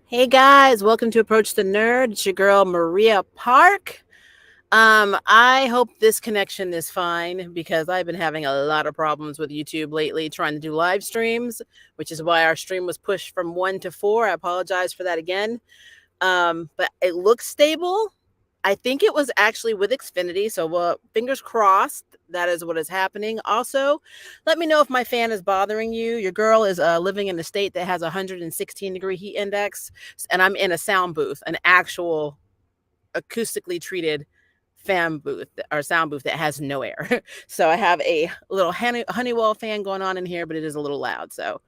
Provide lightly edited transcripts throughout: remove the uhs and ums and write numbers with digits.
Hey guys, welcome to Approach the Nerd. It's your girl Maria Park. I hope this connection is fine because I've been having a lot of problems with YouTube lately trying to do live streams, which is why our stream was pushed from 1 to 4. I apologize for that again. But it looks stable. I think it was actually with Xfinity, so fingers crossed that is what is happening. Also, let me know if my fan is bothering you. Your girl is living in a state that has a 116-degree heat index, and I'm in a sound booth, an actual acoustically treated fan booth or sound booth that has no air. So I have a little Honeywell fan going on in here, but it is a little loud. So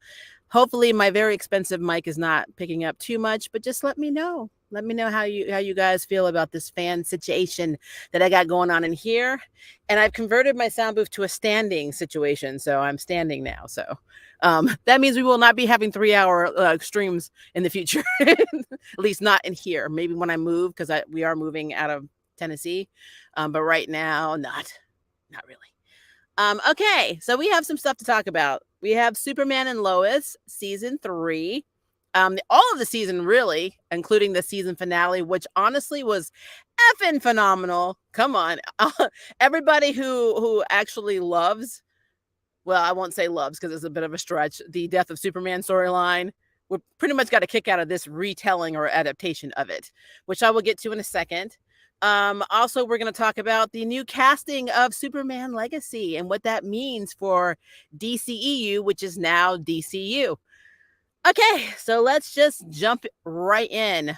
hopefully my very expensive mic is not picking up too much, but just let me know. Let me know how you guys feel about this fan situation that I got going on in here. And I've converted my sound booth to a standing situation, so I'm standing now. So that means we will not be having 3-hour streams in the future, at least not in here. Maybe when I move, because we are moving out of Tennessee, but right now, not really. Okay, so we have some stuff to talk about. We have Superman and Lois season 3. All of the season, really, including the season finale, which honestly was effing phenomenal. Come on, everybody who actually loves, well, I won't say loves because it's a bit of a stretch, the Death of Superman storyline, we pretty much got a kick out of this retelling or adaptation of it, which I will get to in a second. Also, we're going to talk about the new casting of Superman Legacy and what that means for DCEU, which is now DCU. Okay, so let's just jump right in.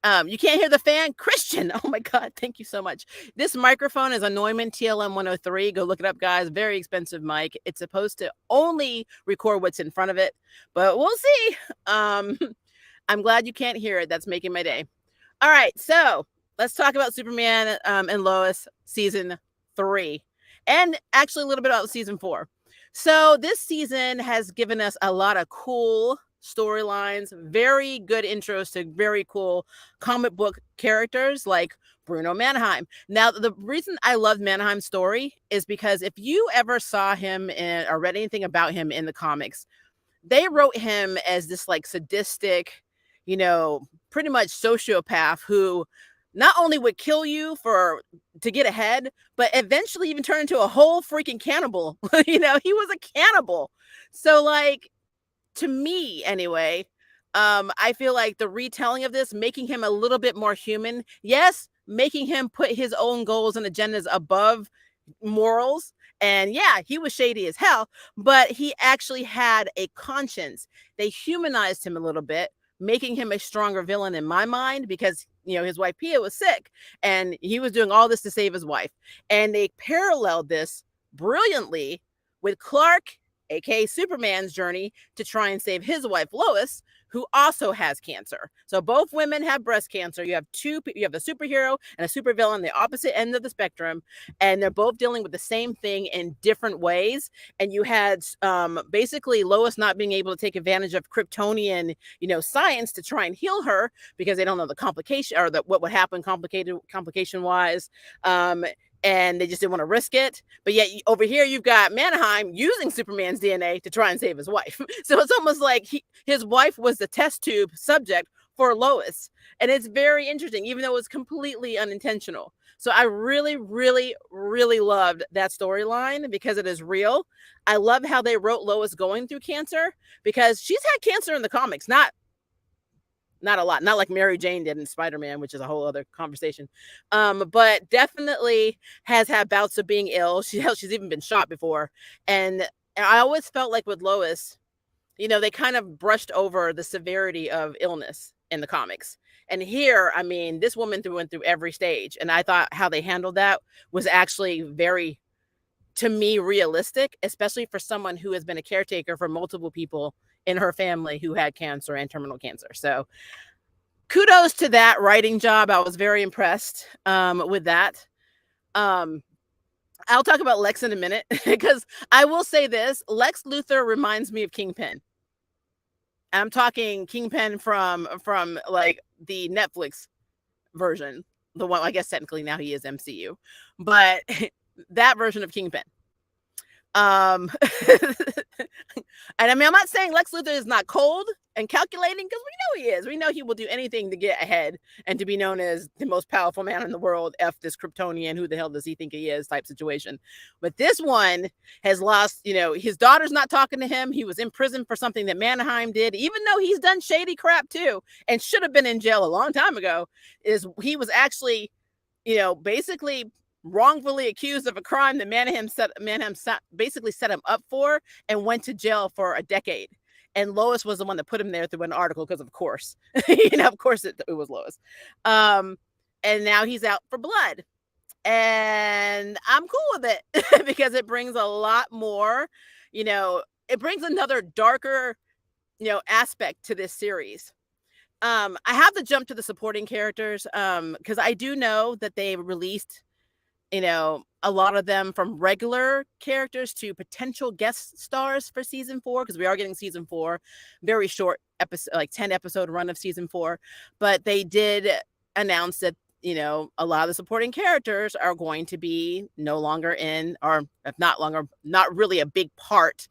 You can't hear the fan? Christian. Oh my God. Thank you so much. This microphone is a Neumann TLM 103. Go look it up, guys. Very expensive mic. It's supposed to only record what's in front of it, but we'll see. I'm glad you can't hear it. That's making my day. All right. So let's talk about Superman and Lois season 3, and actually a little bit about season 4. So this season has given us a lot of cool storylines, very good intros to very cool comic book characters like Bruno Mannheim. Now, the reason I love Mannheim's story is because if you ever saw him or read anything about him in the comics, they wrote him as this like sadistic, pretty much sociopath who not only would kill you to get ahead, but eventually even turn into a whole freaking cannibal. He was a cannibal. So like, to me anyway, I feel like the retelling of this, making him a little bit more human, yes, making him put his own goals and agendas above morals. And yeah, he was shady as hell, but he actually had a conscience. They humanized him a little bit, making him a stronger villain in my mind because his wife Pia was sick and he was doing all this to save his wife. And they paralleled this brilliantly with Clark, aka Superman's journey to try and save his wife Lois, who also has cancer. So both women have breast cancer. You have a superhero and a supervillain, the opposite end of the spectrum, and they're both dealing with the same thing in different ways. And you had basically Lois not being able to take advantage of Kryptonian, science to try and heal her because they don't know the complication or what would happen complication wise. And they just didn't want to risk it. But yet over here, you've got Mannheim using Superman's DNA to try and save his wife. So it's almost like his wife was the test tube subject for Lois. And it's very interesting, even though it was completely unintentional. So I really, really, really loved that storyline because it is real. I love how they wrote Lois going through cancer because she's had cancer in the comics, not a lot, not like Mary Jane did in Spider-Man, which is a whole other conversation. But definitely has had bouts of being ill. She's even been shot before. And I always felt like with Lois, they kind of brushed over the severity of illness in the comics. And here, I mean, this woman went through every stage. And I thought how they handled that was actually very, to me, realistic, especially for someone who has been a caretaker for multiple people in her family who had cancer and terminal cancer. So kudos to that writing job. I was very impressed with that. I'll talk about Lex in a minute because I will say this. Lex Luthor reminds me of Kingpin. I'm talking Kingpin from like the Netflix version. The one, I guess technically now he is MCU, but that version of Kingpin. Um, and I mean, I'm not saying Lex Luthor is not cold and calculating because we know he is. We know he will do anything to get ahead and to be known as the most powerful man in the world. F this Kryptonian, who the hell does he think he is? Type situation. But this one has lost. His daughter's not talking to him. He was in prison for something that Mannheim did, even though he's done shady crap too and should have been in jail a long time ago. He was actually, basically wrongfully accused of a crime that Mannheim basically set him up for and went to jail for a decade. And Lois was the one that put him there through an article because, of course, of course it was Lois. And now he's out for blood. And I'm cool with it because it brings a lot more, it brings another darker, aspect to this series. I have to jump to the supporting characters because I do know that they released a lot of them from regular characters to potential guest stars for season 4, because we are getting season 4, very short episode, like 10 episode run of season 4. But they did announce that, a lot of the supporting characters are going to be no longer in, or if not longer, not really a big part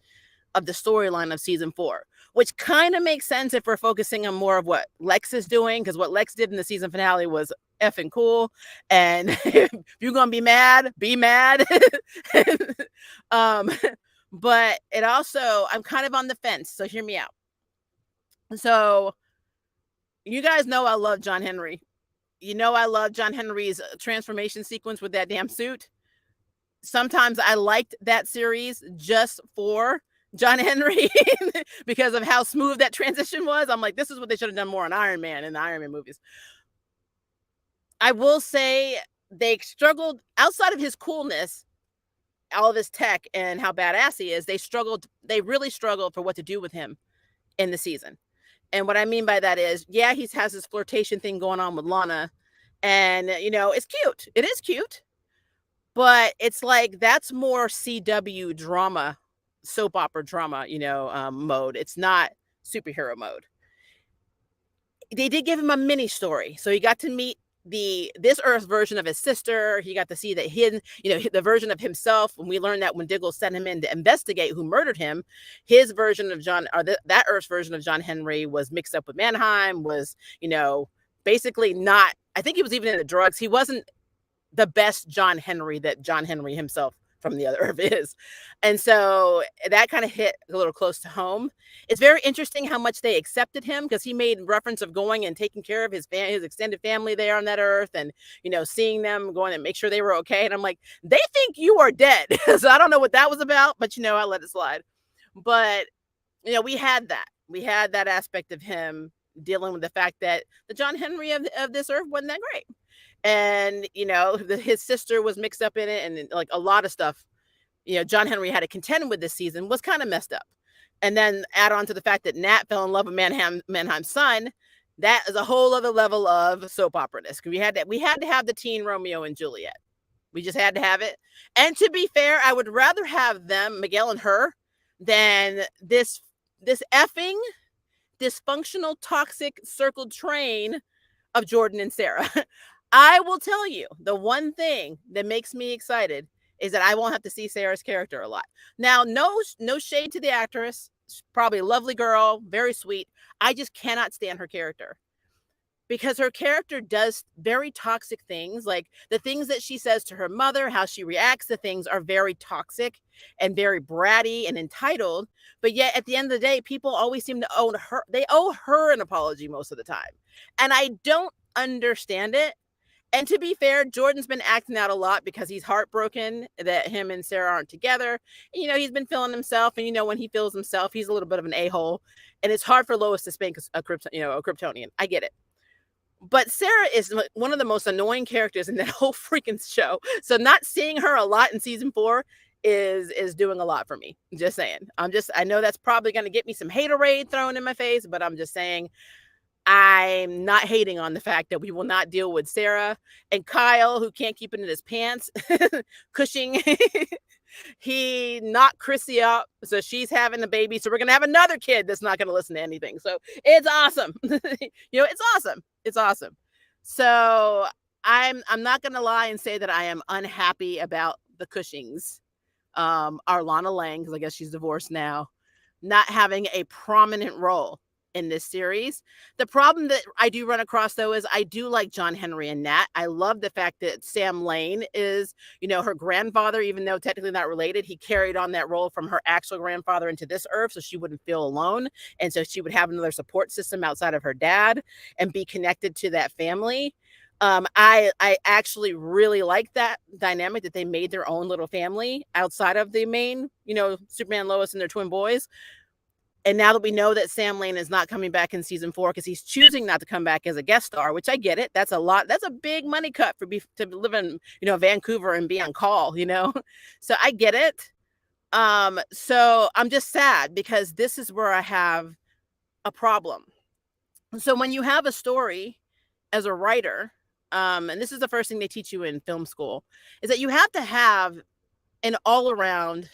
of the storyline of season 4, which kind of makes sense if we're focusing on more of what Lex is doing, because what Lex did in the season finale was effing cool. And if you're gonna be mad, be mad. But it also, I'm kind of on the fence, so hear me out. So you guys know I love John Henry. I love John Henry's transformation sequence with that damn suit. Sometimes I liked that series just for John Henry because of how smooth that transition was. I'm like, this is what they should have done more on Iron Man in the Iron Man movies. I will say they struggled outside of his coolness, all of his tech and how badass he is. They really struggled for what to do with him in the season. And what I mean by that is, yeah, he has this flirtation thing going on with Lana, and it's cute. It is cute, but it's like that's more CW drama, soap opera drama, mode. It's not superhero mode. They did give him a mini story, so he got to meet this Earth version of his sister. He got to see that the version of himself. When we learned that when Diggle sent him in to investigate who murdered him, his version of that Earth's version of John Henry was mixed up with Mannheim. Was basically not. I think he was even into drugs. He wasn't the best John Henry that John Henry himself from the other Earth is. And so that kind of hit a little close to home. It's very interesting how much they accepted him, because he made reference of going and taking care of his extended family there on that Earth, and seeing them, going and make sure they were okay. And I'm like, they think you are dead. So I don't know what that was about, but I let it slide. But we had that aspect of him dealing with the fact that the John Henry of this Earth wasn't that great. And his sister was mixed up in it, and like a lot of stuff John Henry had to contend with this season was kind of messed up. And then add on to the fact that Nat fell in love with Mannheim's son. That is a whole other level of soap opera-ness. We had to have the teen Romeo and Juliet. We just had to have it. And to be fair, I would rather have them, Miguel and her, than this effing dysfunctional, toxic, circled train of Jordan and Sarah. I will tell you, the one thing that makes me excited is that I won't have to see Sarah's character a lot. Now, no shade to the actress. She's probably a lovely girl, very sweet. I just cannot stand her character, because her character does very toxic things. Like the things that she says to her mother, how she reacts to things are very toxic and very bratty and entitled. But yet at the end of the day, people always seem to owe her. They owe her an apology most of the time. And I don't understand it. And to be fair, Jordan's been acting out a lot because he's heartbroken that him and Sarah aren't together. And, he's been feeling himself. And, when he feels himself, he's a little bit of an a-hole. And it's hard for Lois to spank a Kryptonian. I get it. But Sarah is one of the most annoying characters in that whole freaking show. So not seeing her a lot in season 4 is doing a lot for me. Just saying. I know that's probably going to get me some haterade thrown in my face, but I'm just saying, I'm not hating on the fact that we will not deal with Sarah and Kyle, who can't keep it in his pants. Cushing, he knocked Chrissy up, so she's having a baby. So we're gonna have another kid that's not gonna listen to anything. So it's awesome. It's awesome. It's awesome. So I'm not gonna lie and say that I am unhappy about the Cushings Arlana Lang, because I guess she's divorced now, not having a prominent role in this series. The problem that I do run across, though, is I do like John Henry and Nat. I love the fact that Sam Lane is, her grandfather, even though technically not related. He carried on that role from her actual grandfather into this earth, so she wouldn't feel alone. And so she would have another support system outside of her dad and be connected to that family. I actually really like that dynamic, that they made their own little family outside of the main, Superman, Lois, and their twin boys. And now that we know that Sam Lane is not coming back in season 4 because he's choosing not to come back as a guest star, which I get it. That's a lot. That's a big money cut to live in, Vancouver and be on call, So I get it. So I'm just sad because this is where I have a problem. So when you have a story as a writer, and this is the first thing they teach you in film school, is that you have to have an all around,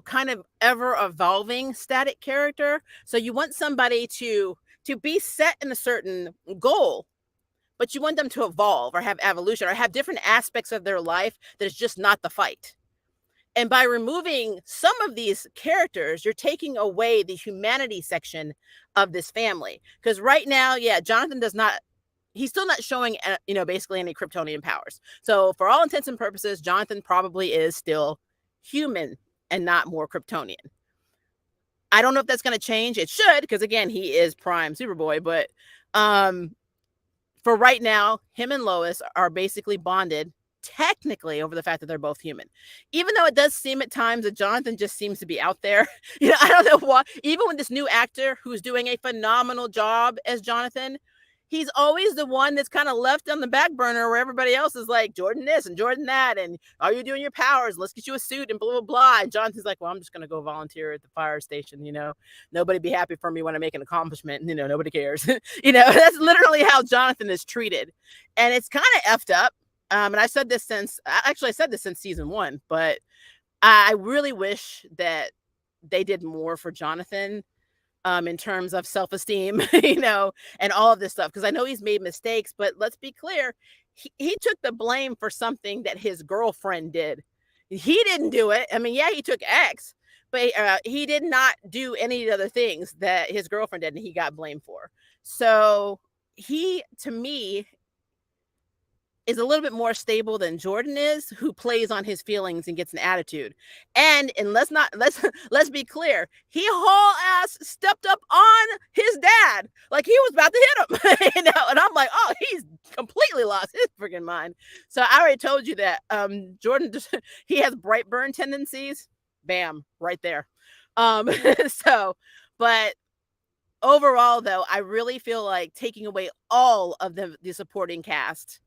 kind of ever evolving static character. So you want somebody to be set in a certain goal, but you want them to evolve or have evolution or have different aspects of their life that is just not the fight. And by removing some of these characters, you're taking away the humanity section of this family. Because right now, yeah, Jonathan he's still not showing, basically any Kryptonian powers. So for all intents and purposes, Jonathan probably is still human and not more Kryptonian. I don't know if that's going to change. It should, because again, he is Prime Superboy. But for right now, him and Lois are basically bonded technically over the fact that they're both human. Even though it does seem at times that Jonathan just seems to be out there. I don't know why. Even with this new actor who's doing a phenomenal job as Jonathan, he's always the one that's kind of left on the back burner where everybody else is like, Jordan this and Jordan that. And are you doing your powers? Let's get you a suit and blah, blah, blah. And Jonathan's like, well, I'm just going to go volunteer at the fire station. Nobody be happy for me when I make an accomplishment. Nobody cares. That's literally how Jonathan is treated. And it's kind of effed up. And I said this since season 1, but I really wish that they did more for Jonathan. In terms of self-esteem, and all of this stuff. Because I know he's made mistakes, but let's be clear. He took the blame for something that his girlfriend did. He didn't do it. I mean, yeah, he took X, but he did not do any other things that his girlfriend did, and he got blamed for. So he, to me, is a little bit more stable than Jordan is, who plays on his feelings and gets an attitude. And let's let's be clear, he haul ass stepped up on his dad like he was about to hit him, and I'm like, oh, he's completely lost his freaking mind. So I already told you that Jordan he has Brightburn tendencies. Bam, right there. So, but overall, though, I really feel like taking away all of the supporting cast,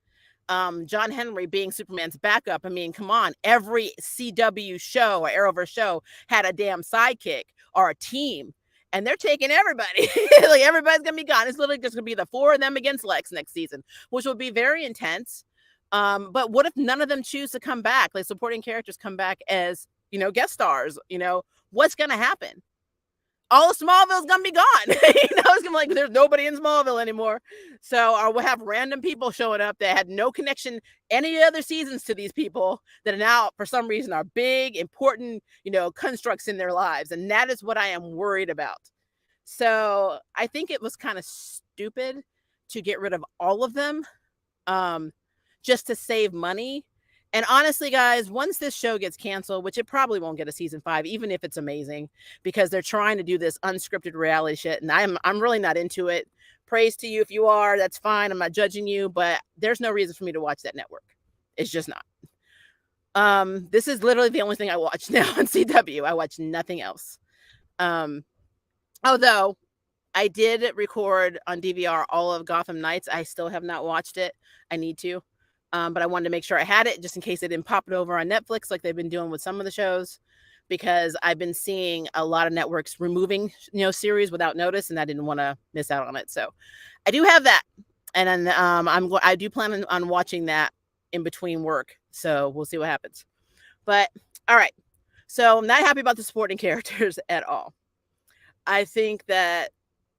John Henry being Superman's backup. I mean, come on, every CW show or Arrowverse show had a damn sidekick or a team, and they're taking everybody. Like, everybody's gonna be gone. It's literally just gonna be the 4 of them against Lex next season, which will be very intense. But what if none of them choose to come back? Like, supporting characters come back as, guest stars. What's gonna happen? All of Smallville's gonna be gone. It's gonna be like there's nobody in Smallville anymore. So we'll have random people showing up that had no connection any other seasons to these people that are now, for some reason, are big, important, constructs in their lives. And that is what I am worried about. So I think it was kind of stupid to get rid of all of them, just to save money. And honestly, guys, once this show gets canceled, which it probably won't get a season 5, even if it's amazing, because they're trying to do this unscripted reality shit, and I'm really not into it. Praise to you if you are. That's fine. I'm not judging you, but there's no reason for me to watch that network. It's just not. This is literally the only thing I watch now on CW. I watch nothing else. Although I did record on DVR all of Gotham Knights. I still have not watched it. I need to. But I wanted to make sure I had it just in case they didn't pop it over on Netflix like they've been doing with some of the shows, because I've been seeing a lot of networks removing, series without notice, and I didn't want to miss out on it. So I do have that. And then I do plan on watching that in between work. So we'll see what happens. But all right. So I'm not happy about the supporting characters at all. I think that,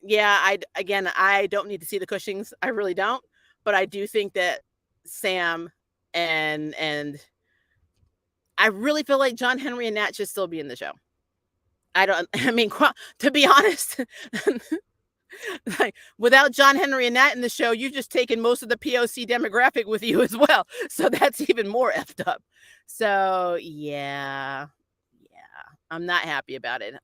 yeah, I don't need to see the Cushings. I really don't. But I do think that Sam and I really feel like John Henry and Nat should still be in the show. I mean, to be honest, like, without John Henry and Nat in the show, you've just taken most of the POC demographic with you as well. So that's even more effed up. So yeah, I'm not happy about it.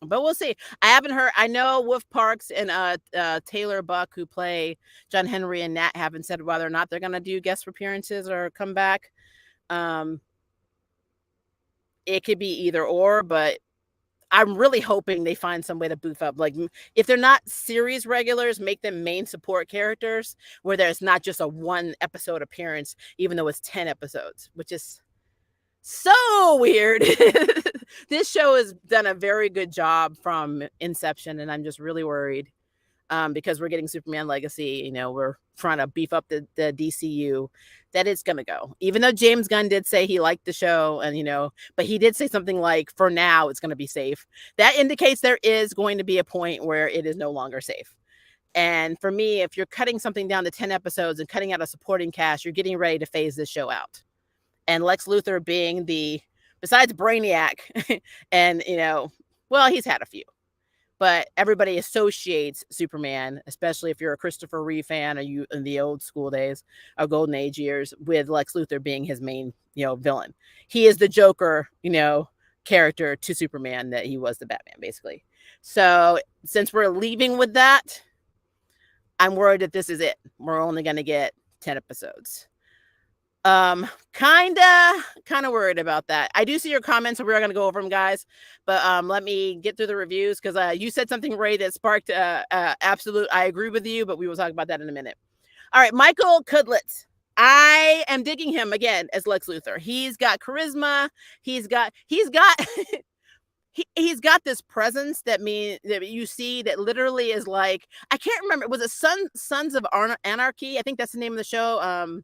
But we'll see. I haven't heard. I know Wolf Parks and Taylor Buck, who play John Henry and Nat, haven't said whether or not they're going to do guest appearances or come back. It could be either or, but I'm really hoping they find some way to boof up. Like, if they're not series regulars, make them main support characters where there's not just a 1 episode appearance, even though it's 10 episodes, which is so weird. This show has done a very good job from inception, and I'm just really worried because we're getting Superman Legacy. You know, we're trying to beef up the DCU, that it's going to go. Even though James Gunn did say he liked the show, and, you know, but he did say something like, for now, it's going to be safe. That indicates there is going to be a point where it is no longer safe. And for me, if you're cutting something down to 10 episodes and cutting out a supporting cast, you're getting ready to phase this show out. And Lex Luthor being besides Brainiac, and, you know, well, he's had a few, but everybody associates Superman, especially if you're a Christopher Reeve fan or you in the old school days or Golden Age years, with Lex Luthor being his main, you know, villain. He is the Joker, you know, character to Superman that he was the Batman, basically. So since we're leaving with that, I'm worried that this is it. We're only going to get 10 episodes. Kind of worried about that. I do see your comments, so we're going to go over them, guys, but let me get through the reviews, because you said something, Ray, that sparked absolute I agree with you, but we will talk about that in a minute. All right, Michael Kudlitz. I am digging him again as Lex Luthor. He's got charisma. He's got he's got this presence that you see that literally is like, I can't remember, was it Sons of Anarchy? I think that's the name of the show.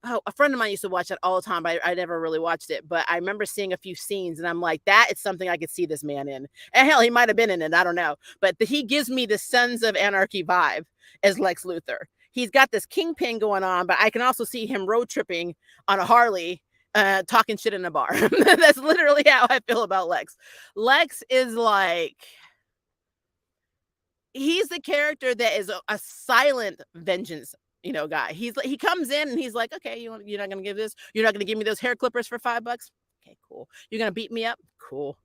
A friend of mine used to watch that all the time, but I never really watched it. But I remember seeing a few scenes, and I'm like, that is something I could see this man in. And hell, he might have been in it. I don't know. But he gives me the Sons of Anarchy vibe as Lex Luthor. He's got this kingpin going on, but I can also see him road tripping on a Harley, talking shit in a bar. That's literally how I feel about Lex. Lex is like, he's the character that is a silent vengeance, you know, guy. He comes in and he's like, okay, you're not gonna give this, you're not gonna give me those hair clippers for $5. Okay, cool. You're gonna beat me up? Cool.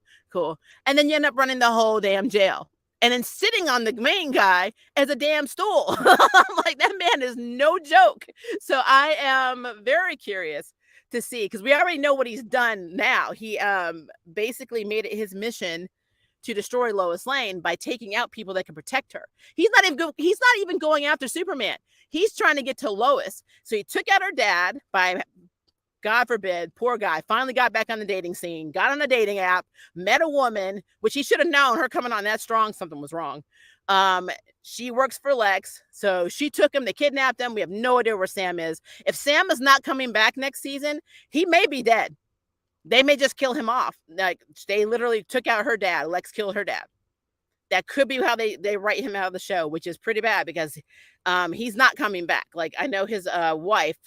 And then you end up running the whole damn jail, and then sitting on the main guy as a damn stool. I'm like, that man is no joke. So I am very curious to see, because we already know what he's done now. He basically made it his mission to destroy Lois Lane by taking out people that can protect her. He's not even going after Superman. He's trying to get to Lois. So he took out her dad by, God forbid, poor guy, finally got back on the dating scene, got on a dating app, met a woman, which he should have known, her coming on that strong, something was wrong. She works for Lex. So she took him, they kidnapped him. We have no idea where Sam is. If Sam is not coming back next season, he may be dead. They may just kill him off. Like, they literally took out her dad. Lex killed her dad. That could be how they write him out of the show, which is pretty bad, because he's not coming back. Like, I know his wife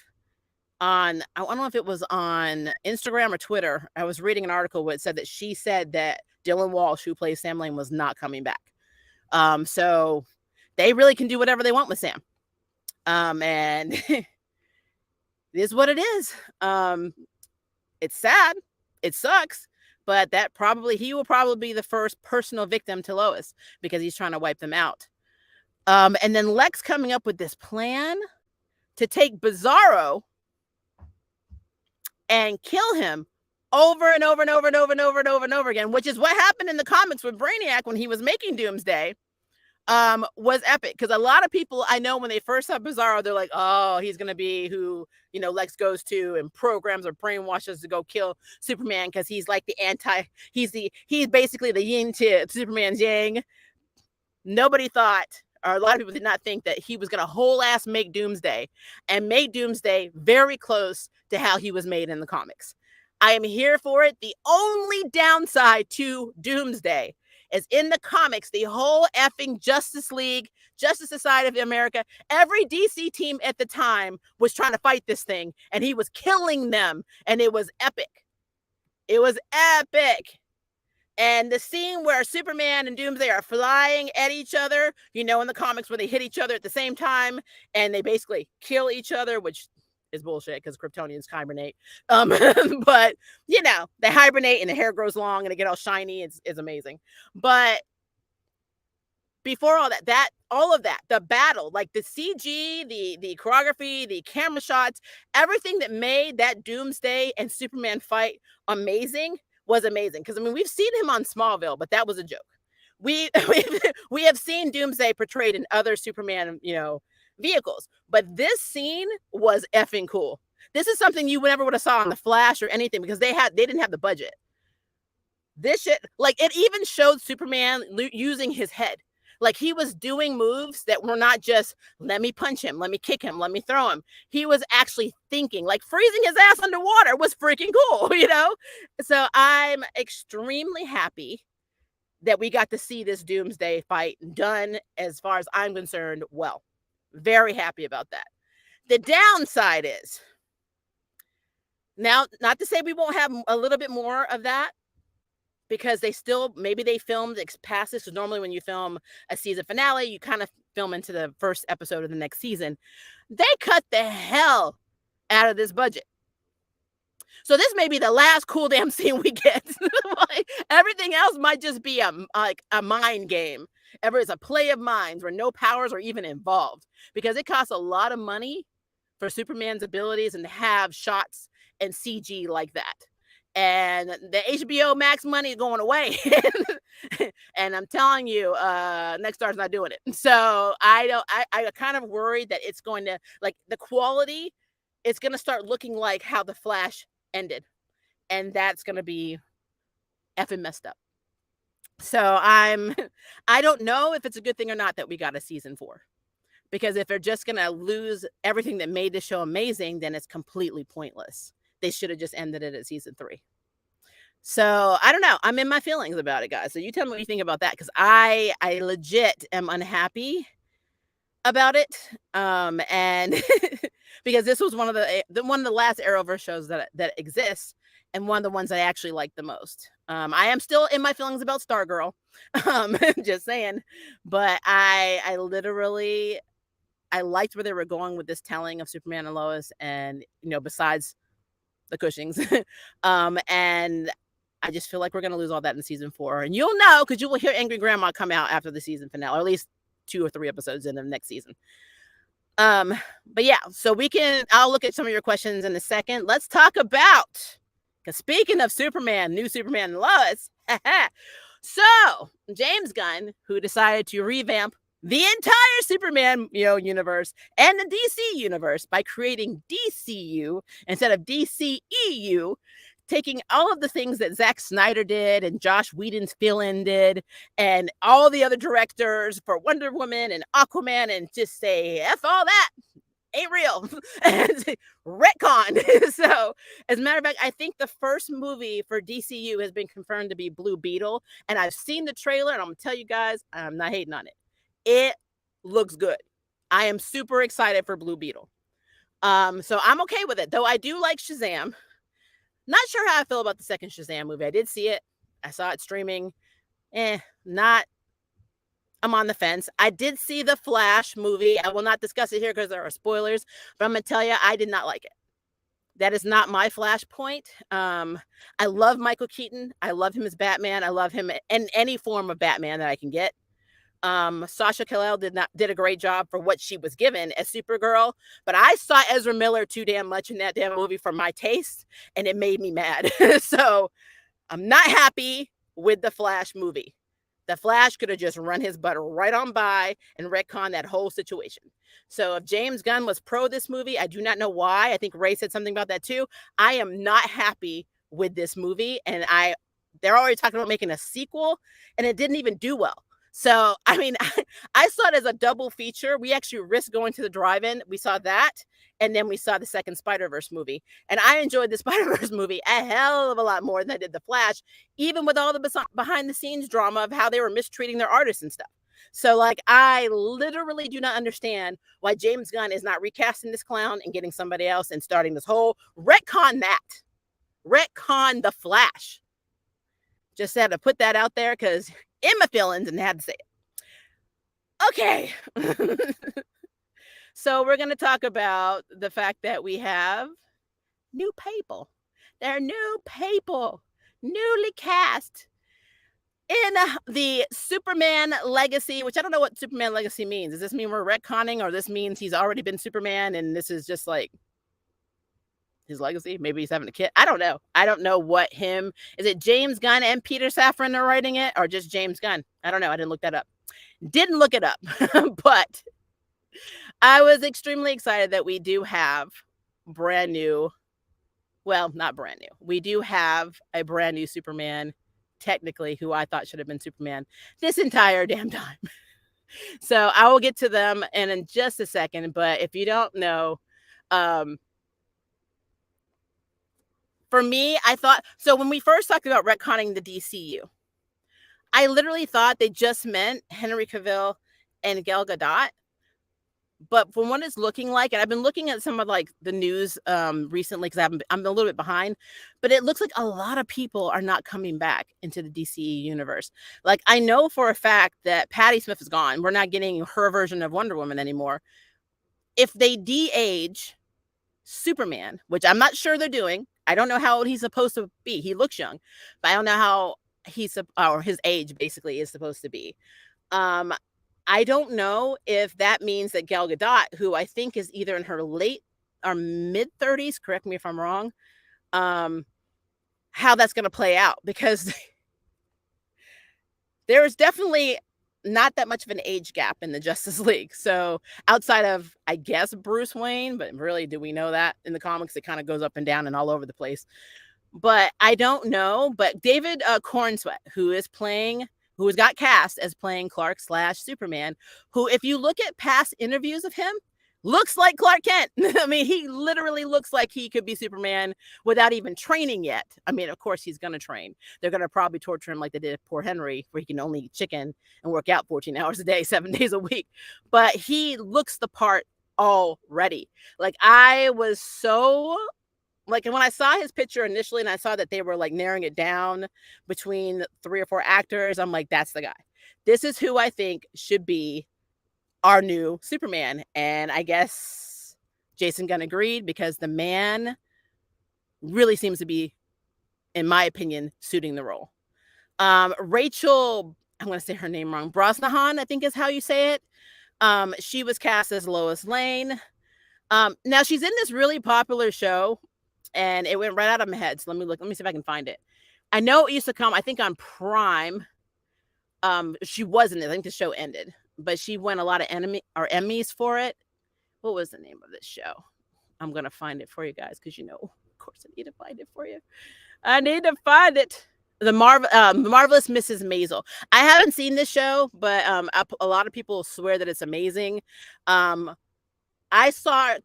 I don't know if it was on Instagram or Twitter, I was reading an article where it said that she said that Dylan Walsh, who plays Sam Lane, was not coming back. So they really can do whatever they want with Sam. And it is what it is. It's sad. It sucks. But he will probably be the first personal victim to Lois, because he's trying to wipe them out. And then Lex coming up with this plan to take Bizarro and kill him over and over and over and over and over and over and over again, which is what happened in the comics with Brainiac when he was making Doomsday. Was epic, because a lot of people I know, when they first saw Bizarro, they're like, oh, he's gonna be who, you know, Lex goes to and programs or brainwashes to go kill Superman, because he's like he's basically the yin to Superman's yang. Nobody thought, or a lot of people did not think, that he was gonna whole ass make Doomsday, and make Doomsday very close to how he was made in the comics. I am here for it. The only downside to Doomsday is in the comics, the whole effing Justice League, Justice Society of America, every DC team at the time was trying to fight this thing, and he was killing them, and it was epic. It was epic. And the scene where Superman and Doomsday are flying at each other, you know, in the comics where they hit each other at the same time and they basically kill each other, which is bullshit because Kryptonians hibernate. But, you know, they hibernate and the hair grows long and they get all shiny. It's amazing. But before all of that, the battle, like the CG, the choreography, the camera shots, everything that made that Doomsday and Superman fight amazing was amazing. Because I mean, we've seen him on Smallville, but that was a joke. We have seen Doomsday portrayed in other Superman, you know, vehicles, but this scene was effing cool. This is something you never would have saw on the Flash or anything because they didn't have the budget. This shit, like it even showed Superman using his head. Like he was doing moves that were not just, let me punch him, let me kick him, let me throw him. He was actually thinking, like freezing his ass underwater was freaking cool, you know? So I'm extremely happy that we got to see this Doomsday fight done, as far as I'm concerned, well. Very happy about that. The downside is, now, not to say we won't have a little bit more of that, because maybe they filmed past this. So normally when you film a season finale, you kind of film into the first episode of the next season. They cut the hell out of this budget. So this may be the last cool damn scene we get. Like, everything else might just be a mind game. It's a play of minds where no powers are even involved, because it costs a lot of money for Superman's abilities and to have shots and CG like that. And the HBO Max money is going away. And I'm telling you, Nextstar's not doing it. So I kind of worried that it's going to, like, the quality, it's going to start looking like how The Flash ended. And that's going to be effing messed up. So I don't know if it's a good thing or not that we got a season 4. Because if they're just going to lose everything that made the show amazing, then it's completely pointless. They should have just ended it at season 3. So I don't know. I'm in my feelings about it, guys. So you tell me what you think about that, because I legit am unhappy about it. And because this was one of the last Arrowverse shows that exists, and one of the ones I actually like the most. I am still in my feelings about Stargirl. Just saying. But I literally, I liked where they were going with this telling of Superman and Lois, and, you know, besides the Cushings. And I just feel like we're going to lose all that in season 4. And you'll know, because you will hear Angry Grandma come out after the season finale, or at least 2 or 3 episodes in the next season. But yeah, so I'll look at some of your questions in a second. Let's talk about, because speaking of Superman, new Superman and Lois, so James Gunn, who decided to revamp the entire Superman, you know, universe and the DC universe by creating DCU instead of DCEU, taking all of the things that Zack Snyder did and Josh Whedon's fill-in did and all the other directors for Wonder Woman and Aquaman, and just say, F all that, ain't real, and retcon. So as a matter of fact, I think the first movie for DCU has been confirmed to be Blue Beetle, and I've seen the trailer, and I'm going to tell you guys, I'm not hating on it. It looks good. I am super excited for Blue Beetle. So I'm okay with it, though I do like Shazam. Not sure how I feel about the second Shazam movie. I did see it. I saw it streaming. I'm on the fence. I did see the Flash movie. I will not discuss it here because there are spoilers, but I'm going to tell you, I did not like it. That is not my Flashpoint. I love Michael Keaton. I love him as Batman. I love him in any form of Batman that I can get. Sasha Callel did a great job for what she was given as Supergirl, but I saw Ezra Miller too damn much in that damn movie for my taste, and it made me mad. So I'm not happy with the Flash movie. The Flash could have just run his butt right on by and retcon that whole situation. So if James Gunn was pro this movie, I do not know why. I think Ray said something about that too. I am not happy with this movie, and they're already talking about making a sequel, and it didn't even do well. So, I mean, I saw it as a double feature. We actually risked going to the drive-in. We saw that, and then we saw the second Spider-Verse movie. And I enjoyed the Spider-Verse movie a hell of a lot more than I did The Flash, even with all the behind the scenes drama of how they were mistreating their artists and stuff. So, like, I literally do not understand why James Gunn is not recasting this clown and getting somebody else and starting this whole retcon that. Retcon The Flash. Just had to put that out there because in my feelings and had to say it. Okay. So we're going to talk about the fact that we have new people. They're new people, newly cast in the Superman legacy, which I don't know what Superman legacy means. Does this mean we're retconning, or this means he's already been Superman and this is just like his legacy? Maybe he's having a kid. I don't know. I don't know what him. Is it James Gunn and Peter Safran are writing it, or just James Gunn? I don't know. I didn't look that up. Didn't look it up. But I was extremely excited that we do have brand new. Well, not brand new. We do have a brand new Superman, technically, who I thought should have been Superman this entire damn time. So I will get to them in just a second. But if you don't know, for me, I thought, so when we first talked about retconning the DCU, I literally thought they just meant Henry Cavill and Gal Gadot. But from what it's looking like, and I've been looking at some of like the news recently because I'm a little bit behind, but it looks like a lot of people are not coming back into the DCE universe. Like, I know for a fact that Patty Smith is gone. We're not getting her version of Wonder Woman anymore. If they de-age Superman, which I'm not sure they're doing, I don't know how old he's supposed to be. He looks young, but I don't know how or his age basically is supposed to be. I don't know if that means that Gal Gadot, who I think is either in her late or mid 30s, correct me if I'm wrong, how that's going to play out, because there is definitely not that much of an age gap in the Justice League. So outside of, I guess, Bruce Wayne, but really, do we know that in the comics? It kind of goes up and down and all over the place. But I don't know. But David Cornsweet, who has got cast as playing Clark / Superman, who, if you look at past interviews of him, looks like Clark Kent. I mean, he literally looks like he could be Superman without even training yet. I mean, of course, he's going to train. They're going to probably torture him like they did poor Henry, where he can only eat chicken and work out 14 hours a day, 7 days a week. But he looks the part already. Like, I was so... Like, and when I saw his picture initially and I saw that they were like narrowing it down between 3 or 4 actors, I'm like, that's the guy. This is who I think should be our new Superman. And I guess Jason Gunn agreed, because the man really seems to be, in my opinion, suiting the role. Rachel, I'm going to say her name wrong, Brosnahan, I think is how you say it. She was cast as Lois Lane. Now she's in this really popular show, and it went right out of my head. So let me see if I can find it. I know it used to come, I think, on Prime. She wasn't. I think the show ended, but she won a lot of Emmys for it. What was the name of this show? I'm gonna find it for you guys, because of course I need to find it for you. I need to find it. The Marvelous Mrs. Maisel. I haven't seen this show, but a lot of people swear that it's amazing. I saw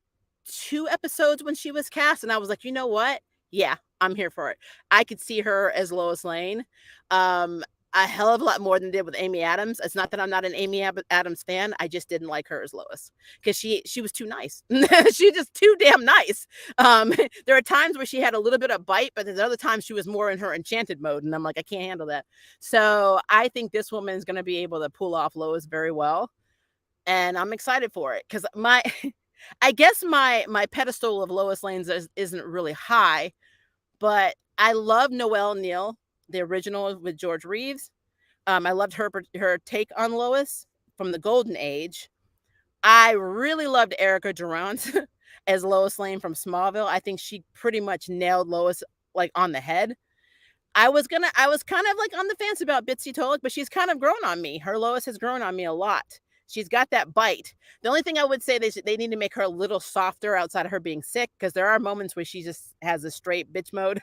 2 episodes when she was cast, and I was like, you know what? Yeah, I'm here for it. I could see her as Lois Lane a hell of a lot more than did with Amy Adams. It's not that I'm not an Amy Adams fan. I just didn't like her as Lois, because she was too nice. She's just too damn nice. There are times where she had a little bit of bite, but there's other times she was more in her enchanted mode, and I'm like, I can't handle that. So I think this woman is going to be able to pull off Lois very well, and I'm excited for it, because I guess my pedestal of Lois Lane isn't really high, but I love Noelle Neal, the original with George Reeves. I loved her take on Lois from the Golden Age. I really loved Erica Durant as Lois Lane from Smallville. I think she pretty much nailed Lois like on the head. I was kind of like on the fence about Bitsy Tolick, but she's kind of grown on me. Her Lois has grown on me a lot. she's got that bite. The only thing I would say they need to make her a little softer outside of her being sick, because there are moments where she just has a straight bitch mode,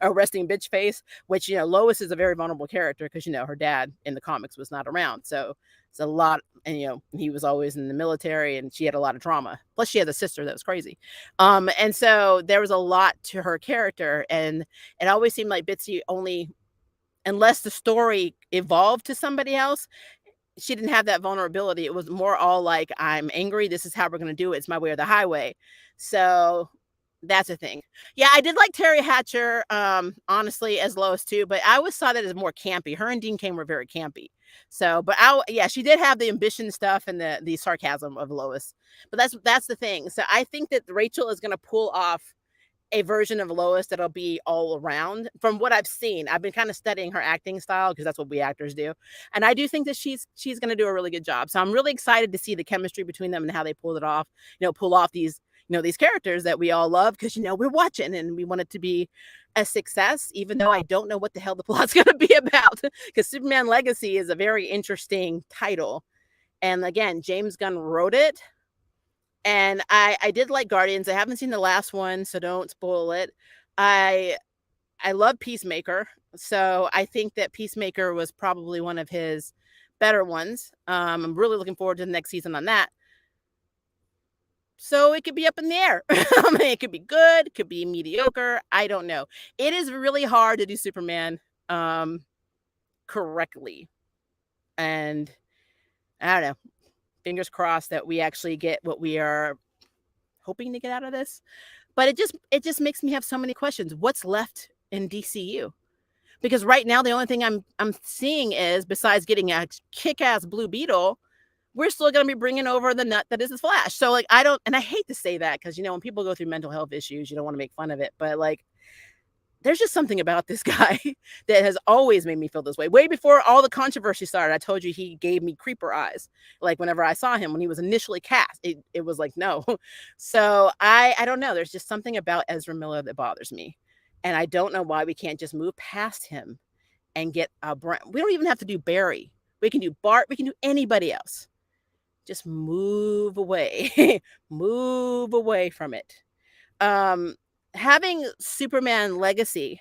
a resting bitch face, which, Lois is a very vulnerable character because, her dad in the comics was not around. So it's a lot. And, he was always in the military and she had a lot of trauma. Plus she had a sister that was crazy. And so there was a lot to her character. And it always seemed like Bitsy only, unless the story evolved to somebody else, she didn't have that vulnerability. It was more all like, I'm angry. This is how we're going to do it. It's my way or the highway. So that's a thing. Yeah, I did like Terry Hatcher, honestly, as Lois too, but I always saw that as more campy. Her and Dean Cain were very campy. So, but yeah, she did have the ambition stuff and the sarcasm of Lois. But that's the thing. So I think that Rachel is going to pull off a version of Lois that'll be all around. From what I've seen, I've been kind of studying her acting style because that's what we actors do, and I do think that she's going to do a really good job. So I'm really excited to see the chemistry between them and how they pull it off. Pull off these these characters that we all love, because we're watching and we want it to be a success. Even though I don't know what the hell the plot's going to be about, because Superman Legacy is a very interesting title, and again, James Gunn wrote it. And I did like Guardians. I haven't seen the last one, so don't spoil it. I love Peacemaker, so I think that Peacemaker was probably one of his better ones. I'm really looking forward to the next season on that. So it could be up in the air. I mean, it could be good, it could be mediocre. I don't know. It is really hard to do Superman correctly. And I don't know. Fingers crossed that we actually get what we are hoping to get out of this. But it just makes me have so many questions. What's left in DCU? Because right now the only thing I'm seeing is, besides getting a kick-ass Blue Beetle, we're still going to be bringing over the nut that is the Flash. So like, I hate to say that, because when people go through mental health issues, you don't want to make fun of it, but like, there's just something about this guy that has always made me feel this way. Way before all the controversy started, I told you he gave me creeper eyes. Like whenever I saw him when he was initially cast, it was like, no. So I don't know. There's just something about Ezra Miller that bothers me. And I don't know why we can't just move past him and get a brand. We don't even have to do Barry. We can do Bart. We can do anybody else. Just move away. Move away from it. Having Superman Legacy,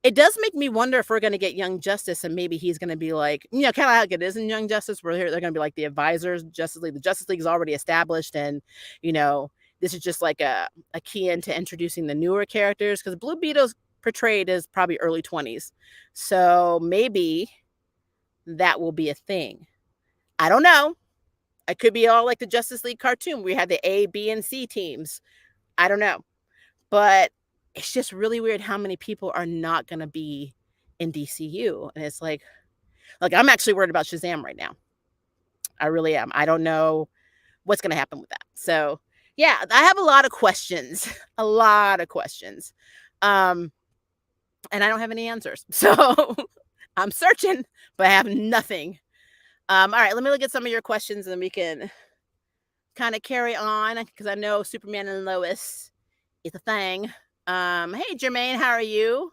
it does make me wonder if we're going to get Young Justice, and maybe he's going to be like, kind of like it is in Young Justice, where they're going to be like the advisors. Justice League, the Justice League is already established, and this is just like a key into introducing the newer characters, because Blue Beetle's portrayed as probably early 20s, so maybe that will be a thing. I don't know. It could be all like the Justice League cartoon. We had the A, B, and C teams. I don't know. But it's just really weird how many people are not going to be in DCU. And it's like, I'm actually worried about Shazam right now. I really am. I don't know what's going to happen with that. So, yeah, I have a lot of questions. A lot of questions. And I don't have any answers. So, I'm searching, but I have nothing. All right, let me look at some of your questions, and then we can kind of carry on, because I know Superman and Lois is a thing. Hey Jermaine, how are you?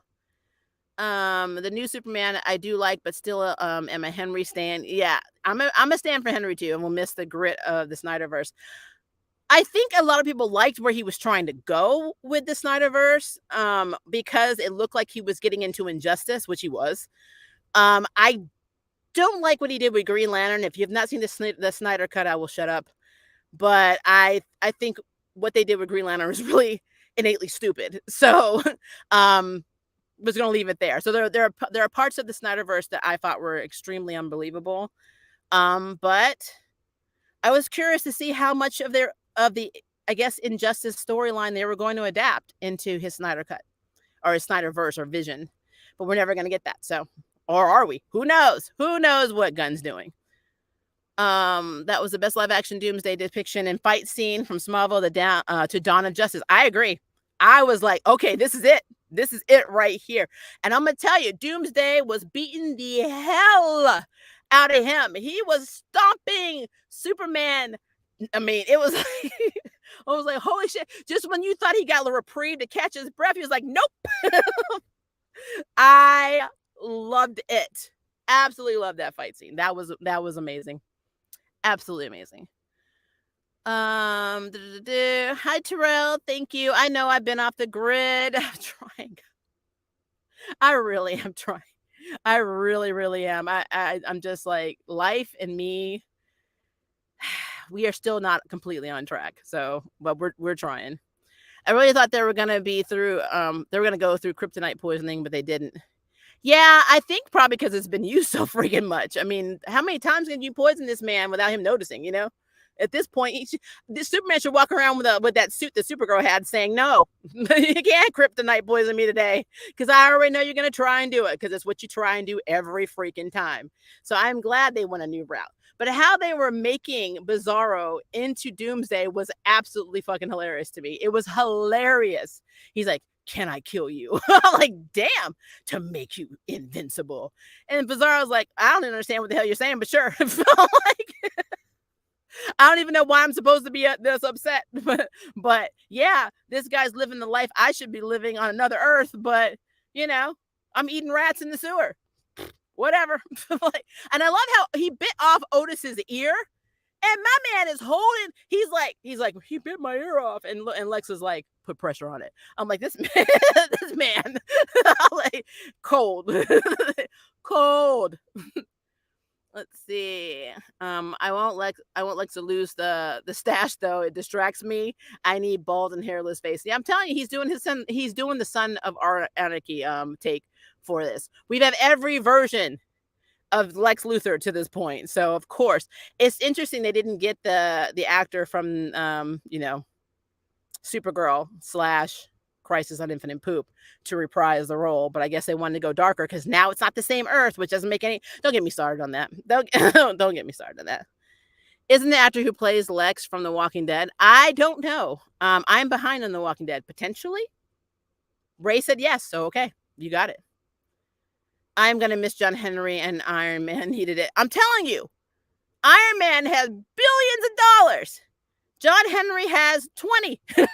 The new Superman I do like, but still am a Henry stan. Yeah, I'm a stan for Henry too, and we'll miss the grit of the Snyderverse. I think a lot of people liked where he was trying to go with the Snyderverse, because it looked like he was getting into Injustice, which he was. I don't like what he did with Green Lantern. If you've not seen the Snyder cut, I will shut up. But I think what they did with Green Lantern was really innately stupid. So was going to leave it there. So there are parts of the Snyderverse that I thought were extremely unbelievable. But I was curious to see how much of the I guess Injustice storyline they were going to adapt into his Snyder cut or his Snyderverse or vision. But we're never going to get that. So, or are we? Who knows? Who knows what Gunn's doing? That was the best live action Doomsday depiction and fight scene from Smallville to Dawn of Justice. I agree. I was like, okay, this is it. This is it right here. And I'm going to tell you, Doomsday was beating the hell out of him. He was stomping Superman. I mean, it was like, I was like, holy shit. Just when you thought he got a reprieve to catch his breath, he was like, nope. I loved it. Absolutely loved that fight scene. That was amazing. Absolutely amazing. Hi Terrell, thank you. I know I've been off the grid. I'm trying. I really am trying. I really, really am. I'm just like life and me. We are still not completely on track. So, but we're trying. I really thought they were gonna be through. They were gonna go through kryptonite poisoning, but they didn't. Yeah, I think probably because it's been used so freaking much. I mean, how many times can you poison this man without him noticing, you know? At this point, this Superman should walk around with that suit that Supergirl had saying, no, you can't kryptonite poison me today because I already know you're going to try and do it because it's what you try and do every freaking time. So I'm glad they went a new route. But how they were making Bizarro into Doomsday was absolutely fucking hilarious to me. It was hilarious. He's like, can I kill you? I'm like, damn, to make you invincible. And Bizarro's like, I don't understand what the hell you're saying, but sure. Like, I don't even know why I'm supposed to be this upset. But yeah, this guy's living the life I should be living on another Earth. But, you know, I'm eating rats in the sewer. Whatever. Like, and I love how he bit off Otis's ear. And my man is holding, he's like, he bit my ear off. And Lex is like, put pressure on it. I'm like, this man, this man, like, cold. Cold. Let's see. I won't Lex to lose the stash though. It distracts me. I need bald and hairless face. Yeah, I'm telling you, he's doing the Son of Anarchy take for this. We've had every version of Lex Luthor to this point. So of course, it's interesting they didn't get the actor from Supergirl / Crisis on Infinite Poop to reprise the role, but I guess they wanted to go darker because now it's not the same Earth, which doesn't make any. Don't get me started on that. Don't get me started on that. Isn't the actor who plays Lex from The Walking Dead? I don't know. I'm behind on The Walking Dead potentially. Ray said yes, so okay, you got it. I'm gonna miss John Henry and Iron Man needed it. I'm telling you, Iron Man has billions of dollars. John Henry has 20. Like,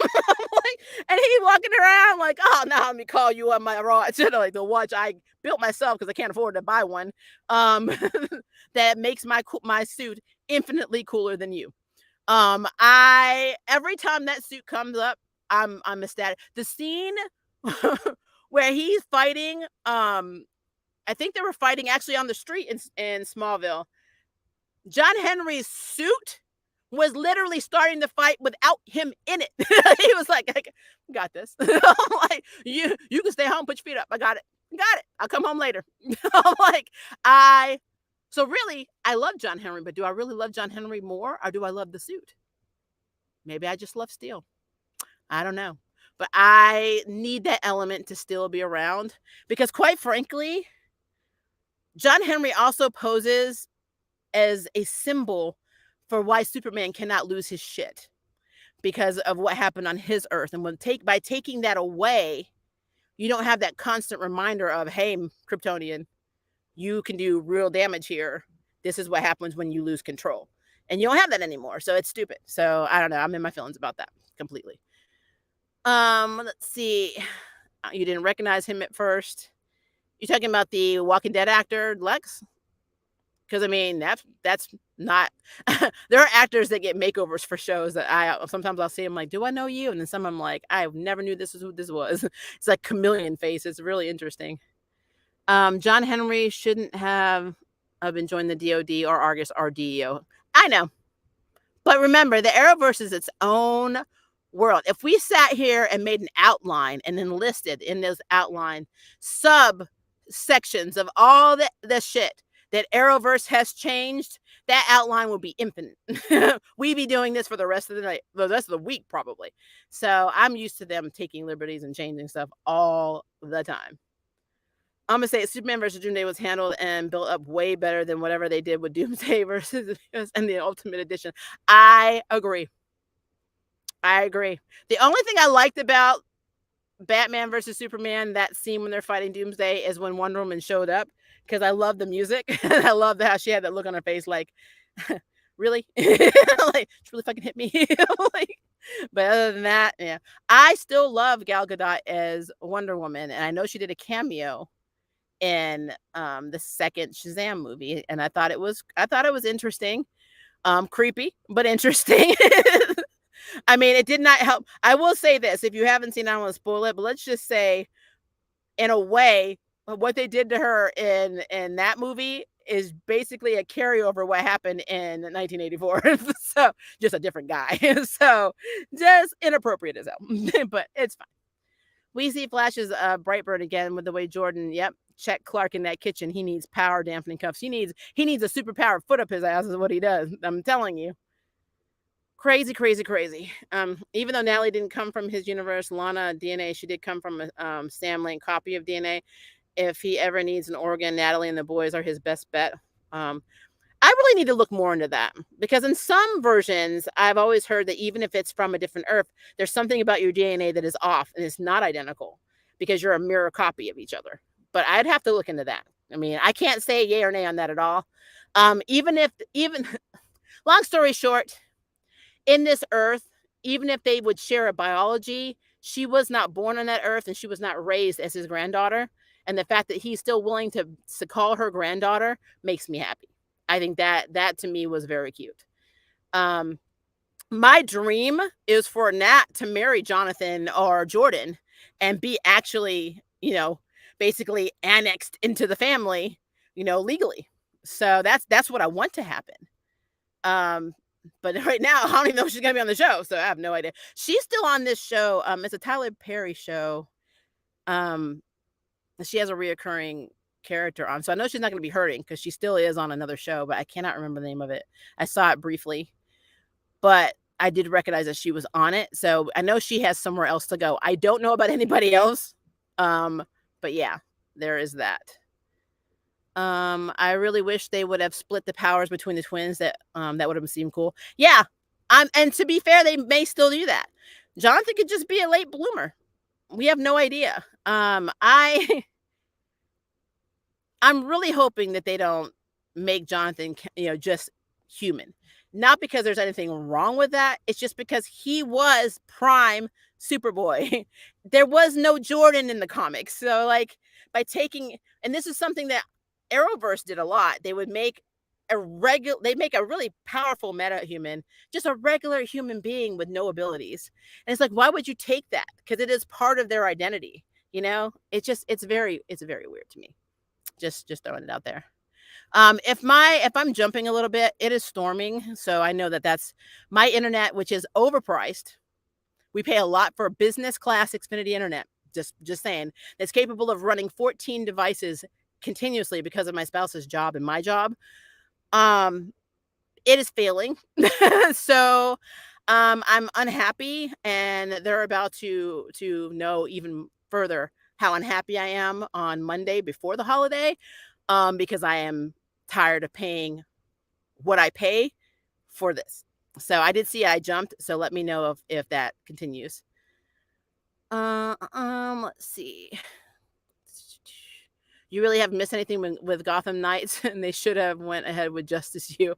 and he's walking around like, oh, now let me call you on my watch. Like the watch I built myself because I can't afford to buy one. That makes my suit infinitely cooler than you. Every time that suit comes up, I'm ecstatic. The scene where he's fighting, I think they were fighting actually on the street in Smallville. John Henry's suit was literally starting to fight without him in it. He was like, got this. Like, you can stay home, put your feet up. I got it. I'll come home later. Like, so really, I love John Henry, but do I really love John Henry more or do I love the suit? Maybe I just love Steel. I don't know. But I need that element to still be around because quite frankly, John Henry also poses as a symbol for why Superman cannot lose his shit because of what happened on his Earth. And by taking that away, you don't have that constant reminder of, hey, Kryptonian, you can do real damage here. This is what happens when you lose control. And you don't have that anymore. So it's stupid. So I don't know. I'm in my feelings about that completely. Let's see. You didn't recognize him at first. You talking about the Walking Dead actor, Lex? Because I mean, that's not. There are actors that get makeovers for shows that sometimes I'll see them like, do I know you? And then some I'm like, I never knew this is who this was. It's like chameleon face. It's really interesting. John Henry shouldn't have been joined the DoD or Argus or DEO. I know, but remember, the Arrowverse is its own world. If we sat here and made an outline and then listed in this outline subsections of all the shit that Arrowverse has changed, that outline will be infinite. We'd be doing this for the rest of the night, the rest of the week, probably. So I'm used to them taking liberties and changing stuff all the time. I'm gonna say Superman versus Doomsday was handled and built up way better than whatever they did with Doomsday versus and the Ultimate Edition. I agree. The only thing I liked about Batman versus Superman, that scene when they're fighting Doomsday, is when Wonder Woman showed up because I love the music. I love how she had that look on her face, like, really, like, she really fucking hit me. Like, but other than that, yeah, I still love Gal Gadot as Wonder Woman, and I know she did a cameo in the second Shazam movie, and I thought it was interesting. Creepy, but interesting. I mean, it did not help. I will say this, if you haven't seen it, I don't wanna spoil it, but let's just say, in a way, what they did to her in that movie is basically a carryover what happened in 1984. So, just a different guy. So, just inappropriate as hell, but it's fine. We see Flash's Brightburn again with the way Jordan, yep, check Clark in that kitchen. He needs power dampening cuffs. He needs a superpowered foot up his ass is what he does. I'm telling you. Crazy, crazy, crazy. Even though Natalie didn't come from his universe, Lana DNA, she did come from a Sam Lane copy of DNA. If he ever needs an organ, Natalie and the boys are his best bet. Um, I really need to look more into that because in some versions, I've always heard that even if it's from a different Earth, there's something about your DNA that is off and it's not identical because you're a mirror copy of each other. But I'd have to look into that. I mean, I can't say yay or nay on that at all. Even long story short, in this Earth, even if they would share a biology, she was not born on that Earth and she was not raised as his granddaughter. And the fact that he's still willing to call her granddaughter makes me happy. I think that to me was very cute. Um, my dream is for Nat to marry Jonathan or Jordan and be actually, basically annexed into the family, legally. So that's what I want to happen. But right now, I don't even know if she's gonna be on the show, so I have no idea. She's still on this show. It's a Tyler Perry show. Um, she has a reoccurring character on, so I know she's not gonna be hurting because she still is on another show, but I cannot remember the name of it. I saw it briefly, but I did recognize that she was on it, so I know she has somewhere else to go. I don't know about anybody else, but yeah, there is that. I really wish they would have split the powers between the twins. That would have seemed cool. Yeah. And to be fair, they may still do that. Jonathan could just be a late bloomer. We have no idea. I I'm really hoping that they don't make Jonathan, just human. Not because there's anything wrong with that. It's just because he was prime Superboy. There was no Jordan in the comics. So like by taking and this is something that Arrowverse did a lot. They make a really powerful meta human, just a regular human being with no abilities. And it's like, why would you take that? Because it is part of their identity. It's very weird to me. Just throwing it out there. If I'm jumping a little bit, it is storming, so I know that's my internet, which is overpriced. We pay a lot for business class Xfinity internet. Just saying, that's capable of running 14 devices continuously because of my spouse's job and my job. It is failing. So I'm unhappy, and they're about to know even further how unhappy I am on Monday before the holiday, because I am tired of paying what I pay for this. So I did see I jumped. So let me know if that continues. Let's see. You really haven't missed anything with Gotham Knights, and they should have went ahead with Justice You.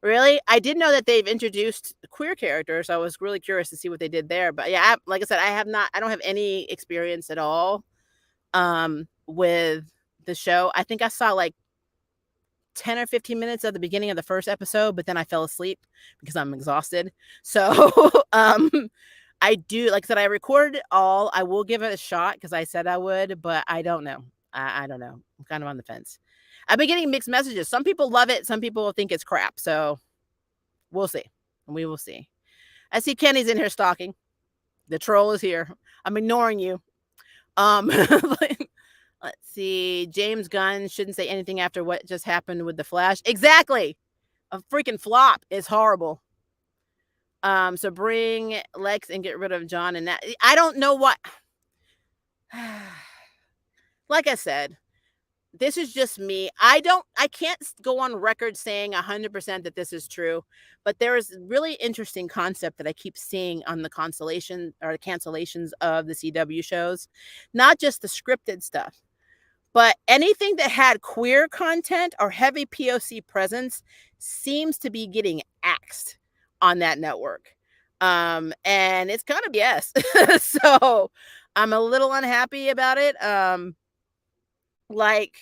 Really? I did know that they've introduced queer characters. So I was really curious to see what they did there. But yeah, like I said, I don't have any experience at all with the show. I think I saw like 10 or 15 minutes at the beginning of the first episode, but then I fell asleep because I'm exhausted. So I do, like I said, I recorded it all. I will give it a shot because I said I would, but I don't know. I don't know. I'm kind of on the fence. I've been getting mixed messages. Some people love it. Some people think it's crap. So we'll see. We will see. I see Kenny's in here stalking. The troll is here. I'm ignoring you. Let's see. James Gunn shouldn't say anything after what just happened with the Flash. Exactly. A freaking flop is horrible. So bring Lex and get rid of John and that. I don't know what. Like I said, this is just me. I can't go on record saying 100% that this is true, but there is a really interesting concept that I keep seeing on the cancellation or the cancellations of the CW shows, not just the scripted stuff, but anything that had queer content or heavy POC presence seems to be getting axed on that network. And it's kind of yes. So I'm a little unhappy about it. Like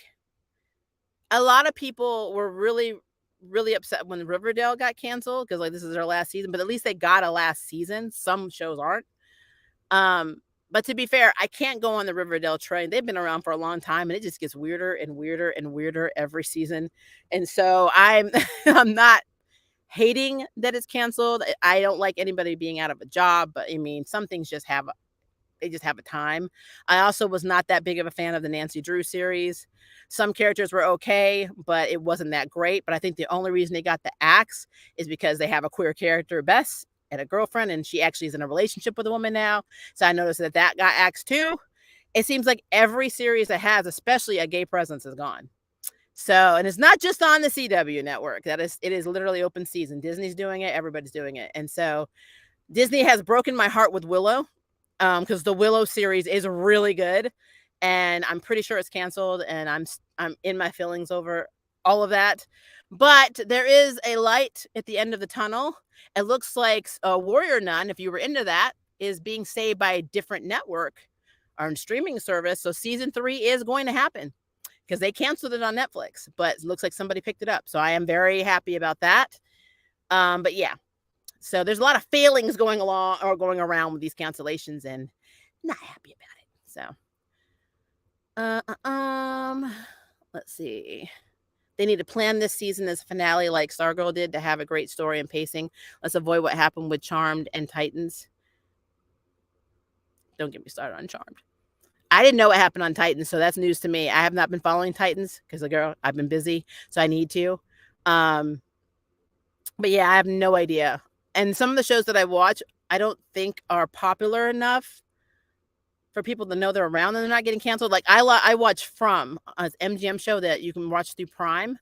a lot of people were really really upset when Riverdale got canceled because like this is their last season, but at least they got a last season. Some shows aren't. Um, but to be fair, I can't go on the Riverdale train. They've been around for a long time and it just gets weirder and weirder and weirder every season. And so I'm I'm not hating that it's canceled. I don't like anybody being out of a job, but I mean, some things just have they just have a time. I also was not that big of a fan of the Nancy Drew series. Some characters were okay, but it wasn't that great. But I think the only reason they got the axe is because they have a queer character, Bess, and a girlfriend, and she actually is in a relationship with a woman now. So I noticed that that got axed too. It seems like every series that has, especially a gay presence, is gone. So, and it's not just on the CW network. It is literally open season. Disney's doing it. Everybody's doing it. And so Disney has broken my heart with Willow because the Willow series is really good, and I'm pretty sure it's canceled, and I'm in my feelings over all of that. But there is a light at the end of the tunnel. It looks like a Warrior Nun, if you were into that, is being saved by a different network or streaming service. So season 3 is going to happen because they canceled it on Netflix, but it looks like somebody picked it up. So I am very happy about that. But yeah, so there's a lot of failings going along or going around with these cancellations, and not happy about it. So, let's see. They need to plan this season as a finale like Stargirl did to have a great story and pacing. Let's avoid what happened with Charmed and Titans. Don't get me started on Charmed. I didn't know what happened on Titans, so that's news to me. I have not been following Titans because, girl, I've been busy, so I need to. But yeah, I have no idea. And some of the shows that I watch, I don't think are popular enough for people to know they're around and they're not getting canceled. Like I watch From, an MGM show that you can watch through Prime,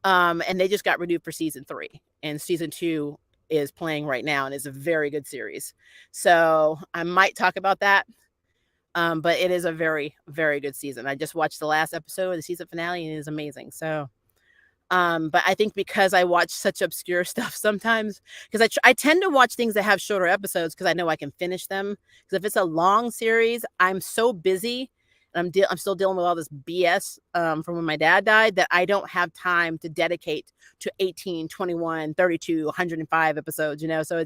and they just got renewed for season 3, and season 2 is playing right now, and it's a very good series. So I might talk about that. But it is a very, very good season. I just watched the last episode of the season finale, and it is amazing. So, but I think because I watch such obscure stuff sometimes, because I tend to watch things that have shorter episodes because I know I can finish them. Because if it's a long series, I'm so busy, and I'm still dealing with all this BS from when my dad died that I don't have time to dedicate to 18, 21, 32, 105 episodes. So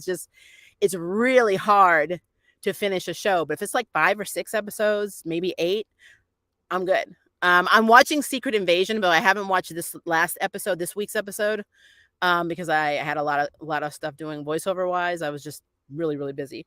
it's really hard to finish a show. But if it's like 5 or 6 episodes, maybe 8, I'm good. I'm watching Secret Invasion, but I haven't watched this week's episode, because I had a lot of stuff doing voiceover wise. I was just really, really busy.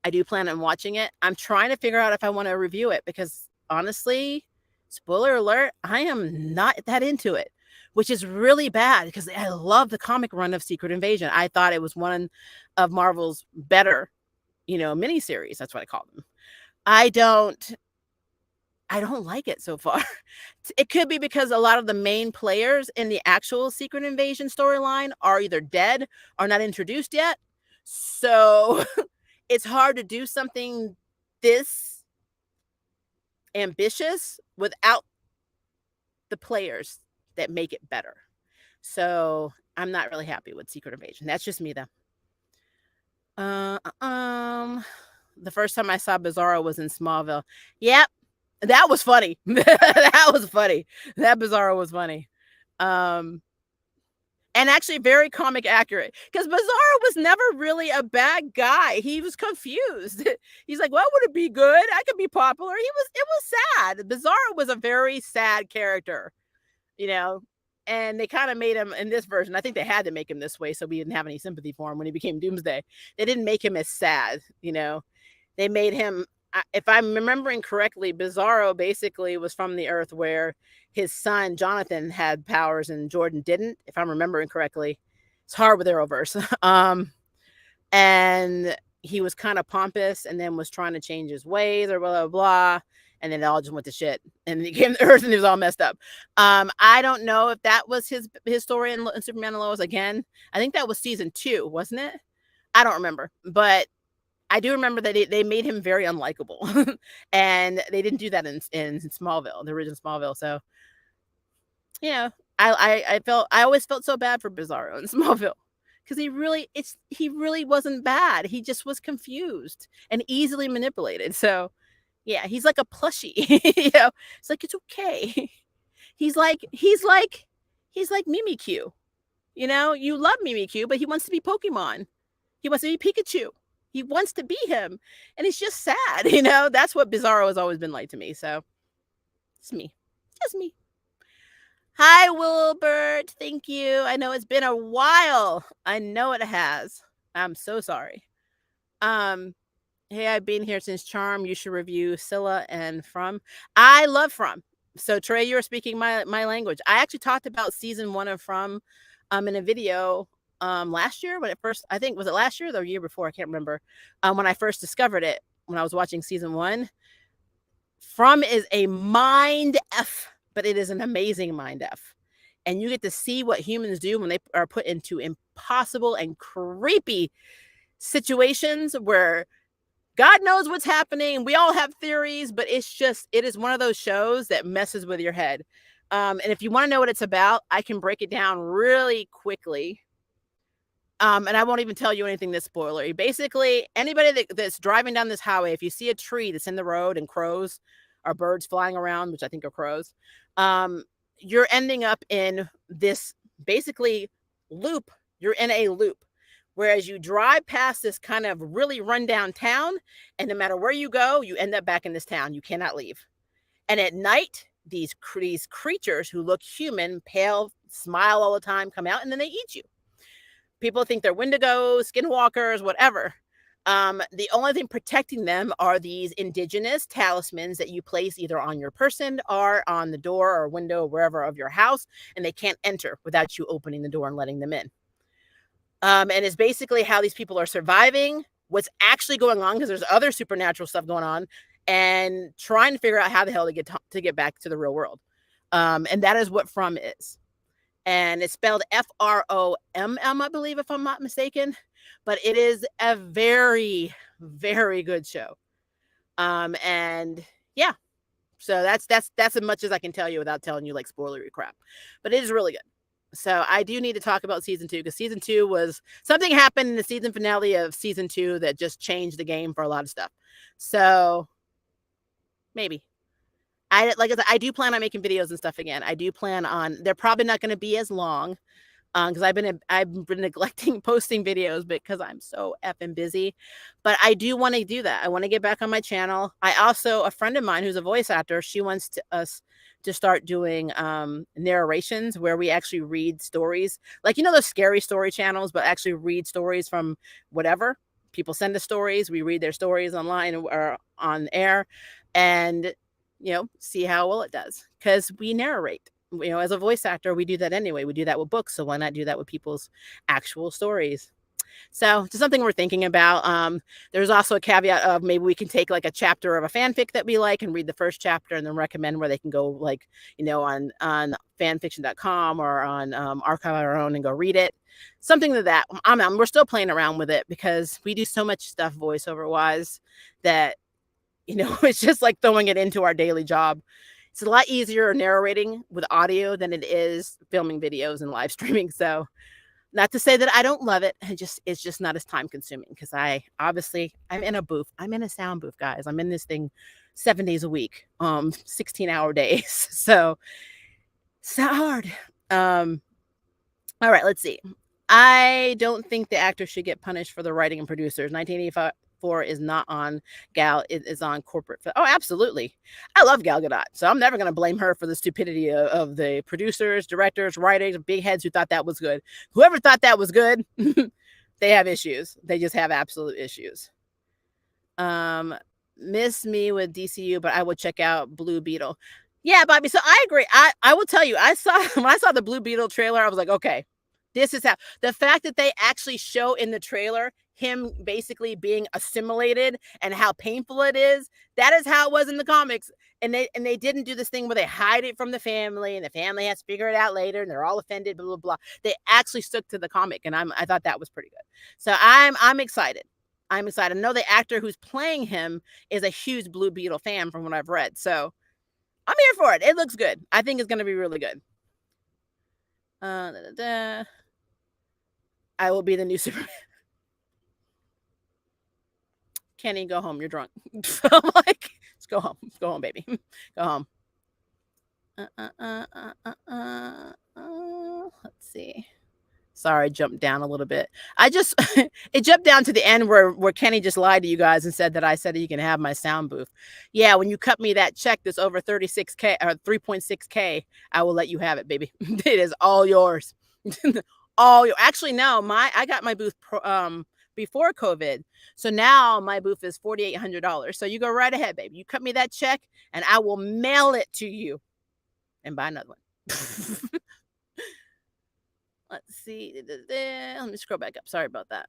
I do plan on watching it. I'm trying to figure out if I want to review it because honestly, spoiler alert, I am not that into it, which is really bad because I love the comic run of Secret Invasion. I thought it was one of Marvel's better miniseries. That's what I call them. I don't like it so far. It could be because a lot of the main players in the actual Secret Invasion storyline are either dead or not introduced yet. So it's hard to do something this ambitious without the players that make it better. So I'm not really happy with Secret Invasion. That's just me though. The first time I saw Bizarro was in Smallville. Yep. That was funny. That was funny. That Bizarro was funny. And actually very comic accurate because Bizarro was never really a bad guy. He was confused. He's like, well, would it be good? I could be popular. It was sad. Bizarro was a very sad character, and they kind of made him in this version. I think they had to make him this way so we didn't have any sympathy for him when he became Doomsday. They didn't make him as sad, They made him, if I'm remembering correctly, Bizarro basically was from the Earth where his son Jonathan had powers and Jordan didn't, if I'm remembering correctly. It's hard with Arrowverse. And he was kind of pompous and then was trying to change his ways or blah, blah, blah. And then it all just went to shit. And he came to Earth and he was all messed up. I don't know if that was his story in Superman and Lois again. I think that was season 2, wasn't it? I don't remember. But I do remember that they made him very unlikable. And they didn't do that in Smallville, the original Smallville. So, I always felt so bad for Bizarro in Smallville. Because he really wasn't bad. He just was confused and easily manipulated. So yeah, he's like a plushie. It's like it's okay. He's like Mimikyu. You know, you love Mimikyu, but he wants to be Pokemon. He wants to be Pikachu. He wants to be him, and it's just sad, you know? That's what Bizarro has always been like to me, so it's me. Just me. Hi, Wilbert. Thank you. I know it's been a while. I know it has. I'm so sorry. Um, hey, I've been here since Charm. You should review Scylla and From. I love From. So Trey, you're speaking my language. I actually talked about season 1 of From in a video last year when it first, I think, was it last year or the year before? I can't remember. When I first discovered it, when I was watching season 1. From is a mind F, but it is an amazing mind F. And you get to see what humans do when they are put into impossible and creepy situations where God knows what's happening. We all have theories, but it is one of those shows that messes with your head. And if you want to know what it's about, I can break it down really quickly. And I won't even tell you anything that's spoilery. Basically, anybody that's driving down this highway, if you see a tree that's in the road and crows or birds flying around, which I think are crows, you're ending up in this basically loop. You're in a loop. Whereas you drive past this kind of really rundown town, and no matter where you go, you end up back in this town. You cannot leave. And at night, these creatures who look human, pale, smile all the time, come out, and then they eat you. People think they're Wendigos, skinwalkers, whatever. The only thing protecting them are these indigenous talismans that you place either on your person or on the door or window or wherever of your house, and they can't enter without you opening the door and letting them in. And it's basically how these people are surviving, what's actually going on, because there's other supernatural stuff going on, and trying to figure out how the hell to get back to the real world. And that is what From is. And it's spelled F-R-O-M-M, I believe, if I'm not mistaken. But it is a very, very good show. And yeah, so that's as much as I can tell you without telling you like spoilery crap. But it is really good. So I do need to talk about season 2, because season 2 was something happened in the season finale of season 2 that just changed the game for a lot of stuff. So maybe. Like I said, I do plan on making videos and stuff again. I do plan on, they're probably not going to be as long because I've been neglecting posting videos because I'm so effing busy. But I do want to do that. I want to get back on my channel. I also, a friend of mine who's a voice actor, she wants us to start doing narrations where we actually read stories, like, you know, those scary story channels, but actually read stories from whatever. People send us stories, we read their stories online or on air, and you know, see how well it does, because we narrate. You know, as a voice actor, we do that anyway. We do that with books, so why not do that with people's actual stories? So just something we're thinking about. There's also a caveat of maybe we can take like a chapter of a fanfic that we like and read the first chapter and then recommend where they can go, like, you know, on fanfiction.com or on Archive Our Own and go read it. Something to that. We're still playing around with it because we do so much stuff voiceover wise that, you know, it's just like throwing it into our daily job. It's a lot easier narrating with audio than it is filming videos and live streaming. So not to say that I don't love it. It's just not as time consuming because I'm in a booth. I'm in a sound booth, guys. I'm in this thing 7 days a week, 16-hour days. So it's not hard. All right, let's see. I don't think the actor should get punished for the writing and producers. 1984 is not on Gal. It is on corporate. Oh, absolutely. I love Gal Gadot, so I'm never going to blame her for the stupidity of the producers, directors, writers, big heads who thought that was good. Whoever thought that was good, they have issues. They just have absolute issues. Miss me with DCU, but I will check out Blue Beetle. Yeah, Bobby. So I agree. I will tell you, when I saw the Blue Beetle trailer, I was like, okay, this is how, the fact that they actually show in the trailer him basically being assimilated and how painful it is, that is how it was in the comics. And they didn't do this thing where they hide it from the family and the family has to figure it out later and they're all offended, blah, blah, blah. They actually stuck to the comic, and I thought that was pretty good. So I'm excited. I'm excited. I know the actor who's playing him is a huge Blue Beetle fan from what I've read. So I'm here for it. It looks good. I think it's going to be really good. I will be the new Superman. Kenny, go home. You're drunk. I'm like, let's go home. Let's go home, baby. Go home. Let's see. Sorry, I jumped down a little bit. I just it jumped down to the end where Kenny just lied to you guys and said that I said you can have my sound booth. Yeah, when you cut me that check that's over 36K or 3.6K, I will let you have it, baby. It is all yours. All your actually no, I got my booth before COVID. So now my booth is $4,800. So you go right ahead, baby. You cut me that check and I will mail it to you and buy another one. Let's see. Let me scroll back up. Sorry about that.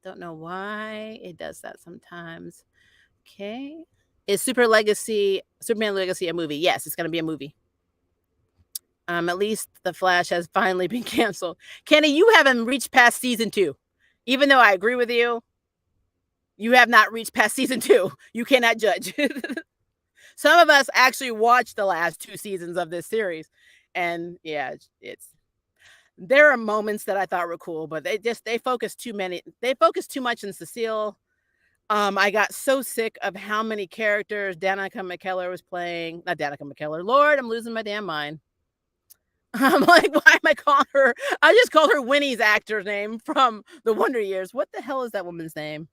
Don't know why it does that sometimes. Okay. Is Superman Legacy a movie? Yes, it's going to be a movie. At least The Flash has finally been canceled. Kenny, you haven't reached past season 2. Even though I agree with you, you have not reached past season 2. You cannot judge. Some of us actually watched the last 2 seasons of this series. And yeah, there are moments that I thought were cool, but they focus too much on Cecile. I got so sick of how many characters Danica McKellar was playing. Not Danica McKellar. Lord, I'm losing my damn mind. I'm like, why am I calling her? I just called her Winnie's actor's name from the Wonder Years. What the hell is that woman's name?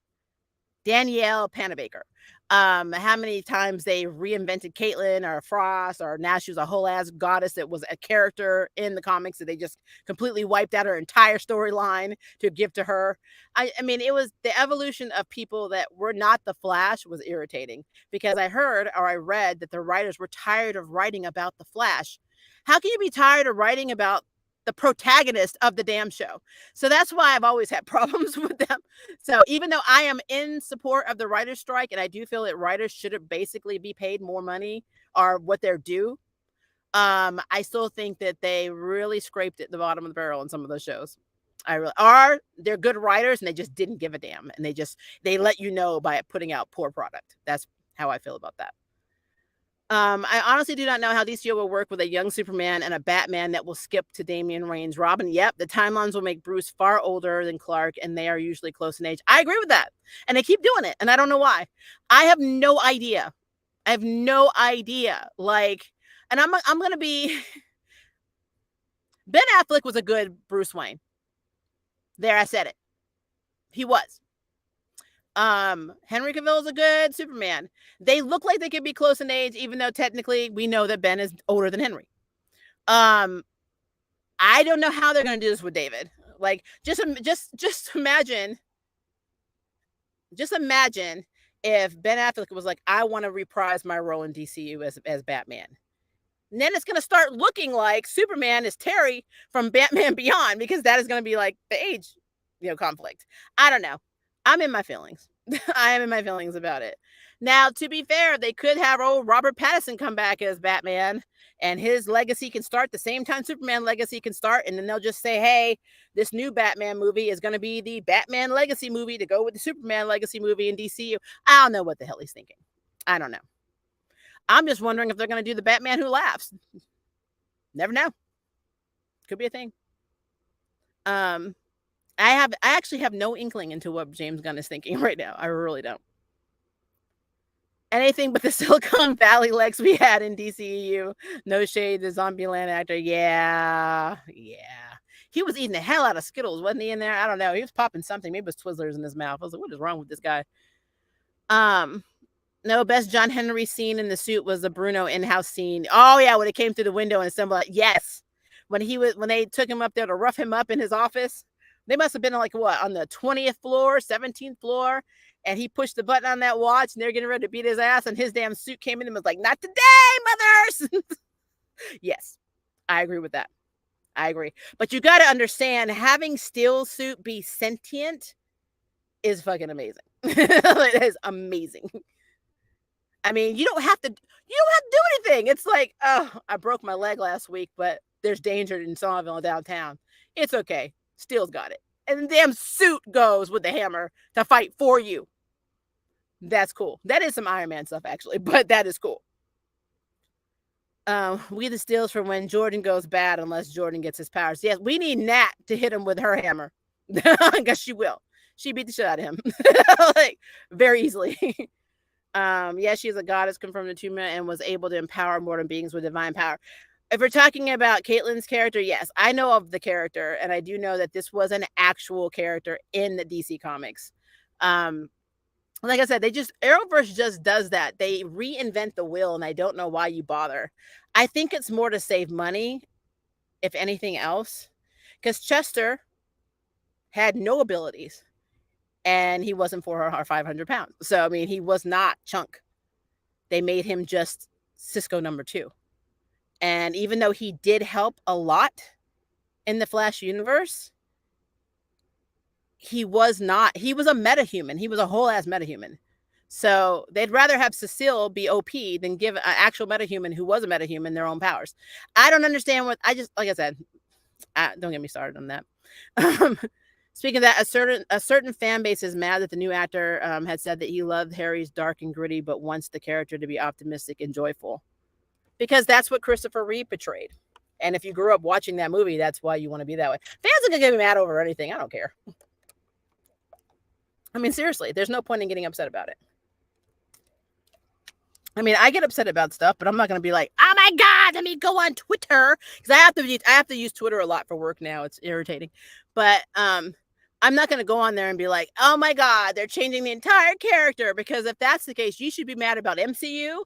Danielle Panabaker. How many times they reinvented Caitlin or Frost, or now she was a whole ass goddess that was a character in the comics that they just completely wiped out her entire storyline to give to her. I mean, it was the evolution of people that were not the Flash was irritating, because I heard or I read that the writers were tired of writing about the Flash. How can you be tired of writing about the protagonist of the damn show? So that's why I've always had problems with them. So even though I am in support of the writer's strike, and I do feel that writers should basically be paid more money or what they're due, I still think that they really scraped at the bottom of the barrel in some of those shows. They're good writers and they just didn't give a damn, and they let you know by putting out poor product. That's how I feel about that. I honestly do not know how DC will work with a young Superman and a Batman that will skip to Damian Wayne's Robin. Yep, the timelines will make Bruce far older than Clark, and they are usually close in age. I agree with that. And they keep doing it, and I don't know why. I have no idea. I have no idea. Like, and I'm going to be Ben Affleck was a good Bruce Wayne. There, I said it. He was. Henry Cavill is a good Superman. They look like they could be close in age, even though technically we know that Ben is older than Henry. I don't know how they're going to do this with David. Like, just imagine if Ben Affleck was like, I want to reprise my role in DCU as Batman. And then it's going to start looking like Superman is Terry from Batman Beyond, because that is going to be like the age, conflict. I don't know. I'm in my feelings. I am in my feelings about it. Now, to be fair, they could have old Robert Pattinson come back as Batman, and his legacy can start the same time Superman legacy can start. And then they'll just say, hey, this new Batman movie is going to be the Batman legacy movie to go with the Superman legacy movie in DCU. I don't know what the hell he's thinking. I don't know. I'm just wondering if they're going to do the Batman Who Laughs. Never know. Could be a thing. I actually have no inkling into what James Gunn is thinking right now. I really don't. Anything but the Silicon Valley legs we had in DCEU. No shade, the Zombieland actor. Yeah. He was eating the hell out of Skittles, wasn't he, in there? I don't know. He was popping something. Maybe it was Twizzlers in his mouth. I was like, what is wrong with this guy? No, best John Henry scene in the suit was the Bruno in-house scene. Oh, yeah, when it came through the window and assembled. Yes. When they took him up there to rough him up in his office. They must have been like, what, on the 20th floor, 17th floor, and he pushed the button on that watch, and they're getting ready to beat his ass, and his damn suit came in and was like, not today, mothers! Yes, I agree with that. I agree. But you got to understand, having Steel's suit be sentient is fucking amazing. It is amazing. I mean, you don't have to do anything. It's like, oh, I broke my leg last week, but there's danger in Somerville downtown. It's okay. Steel's got it. And the damn suit goes with the hammer to fight for you. That's cool. That is some Iron Man stuff, actually, but that is cool. We the Steels for when Jordan goes bad, unless Jordan gets his powers. Yes, we need Nat to hit him with her hammer. Because she will. She beat the shit out of him. Like, very easily. Yeah, she's a goddess confirmed in 2 minutes and was able to empower mortal beings with divine power. if we're talking about Caitlyn's character, yes, I know of the character, and I do know that this was an actual character in the DC comics. Like I said, Arrowverse just does that. They reinvent the wheel, and I don't know why you bother. I think it's more to save money, if anything else, because Chester had no abilities, and he wasn't 400 or 500 pounds. So I mean, he was not Chunk. They made him just Cisco #2. And even though he did help a lot in the Flash universe, he was a metahuman. He was a whole ass metahuman. So they'd rather have Cecile be OP than give an actual metahuman who was a metahuman their own powers. I don't understand like I said, don't get me started on that. Speaking of that, a certain fan base is mad that the new actor had said that he loved Harry's dark and gritty, but wants the character to be optimistic and joyful. Because that's what Christopher Reeve portrayed. And if you grew up watching that movie, that's why you want to be that way. Fans are going to get mad over anything. I don't care. I mean, seriously, there's no point in getting upset about it. I mean, I get upset about stuff, but I'm not going to be like, oh my God, let me go on Twitter. Because I have to use Twitter a lot for work now. It's irritating. But I'm not going to go on there and be like, oh my God, they're changing the entire character. Because if that's the case, you should be mad about MCU,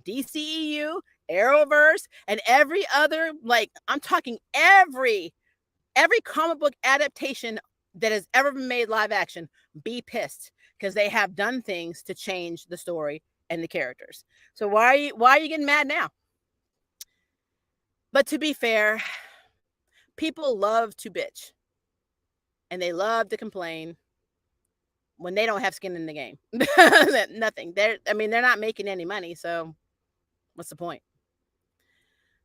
DCEU, Arrowverse, and every other, like, I'm talking every comic book adaptation that has ever been made live action. Be pissed because they have done things to change the story and the characters. So why are you getting mad now? But to be fair, people love to bitch and they love to complain when they don't have skin in the game. Nothing. They're not making any money, so what's the point?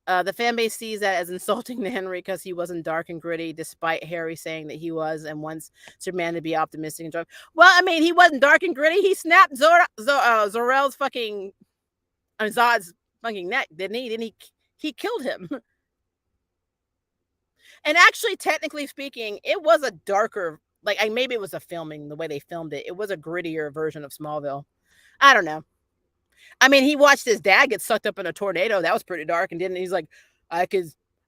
The fan base sees that as insulting to Henry because he wasn't dark and gritty, despite Harry saying that he was and wants Superman to be optimistic and joyful. Well, I mean, he wasn't dark and gritty. He snapped Zor-El's fucking, Zod's fucking neck, didn't he? Didn't he killed him. And actually, technically speaking, it was a darker, maybe it was the filming, the way they filmed it. It was a grittier version of Smallville. I don't know. I mean, he watched his dad get sucked up in a tornado. That was pretty dark. And he's like, I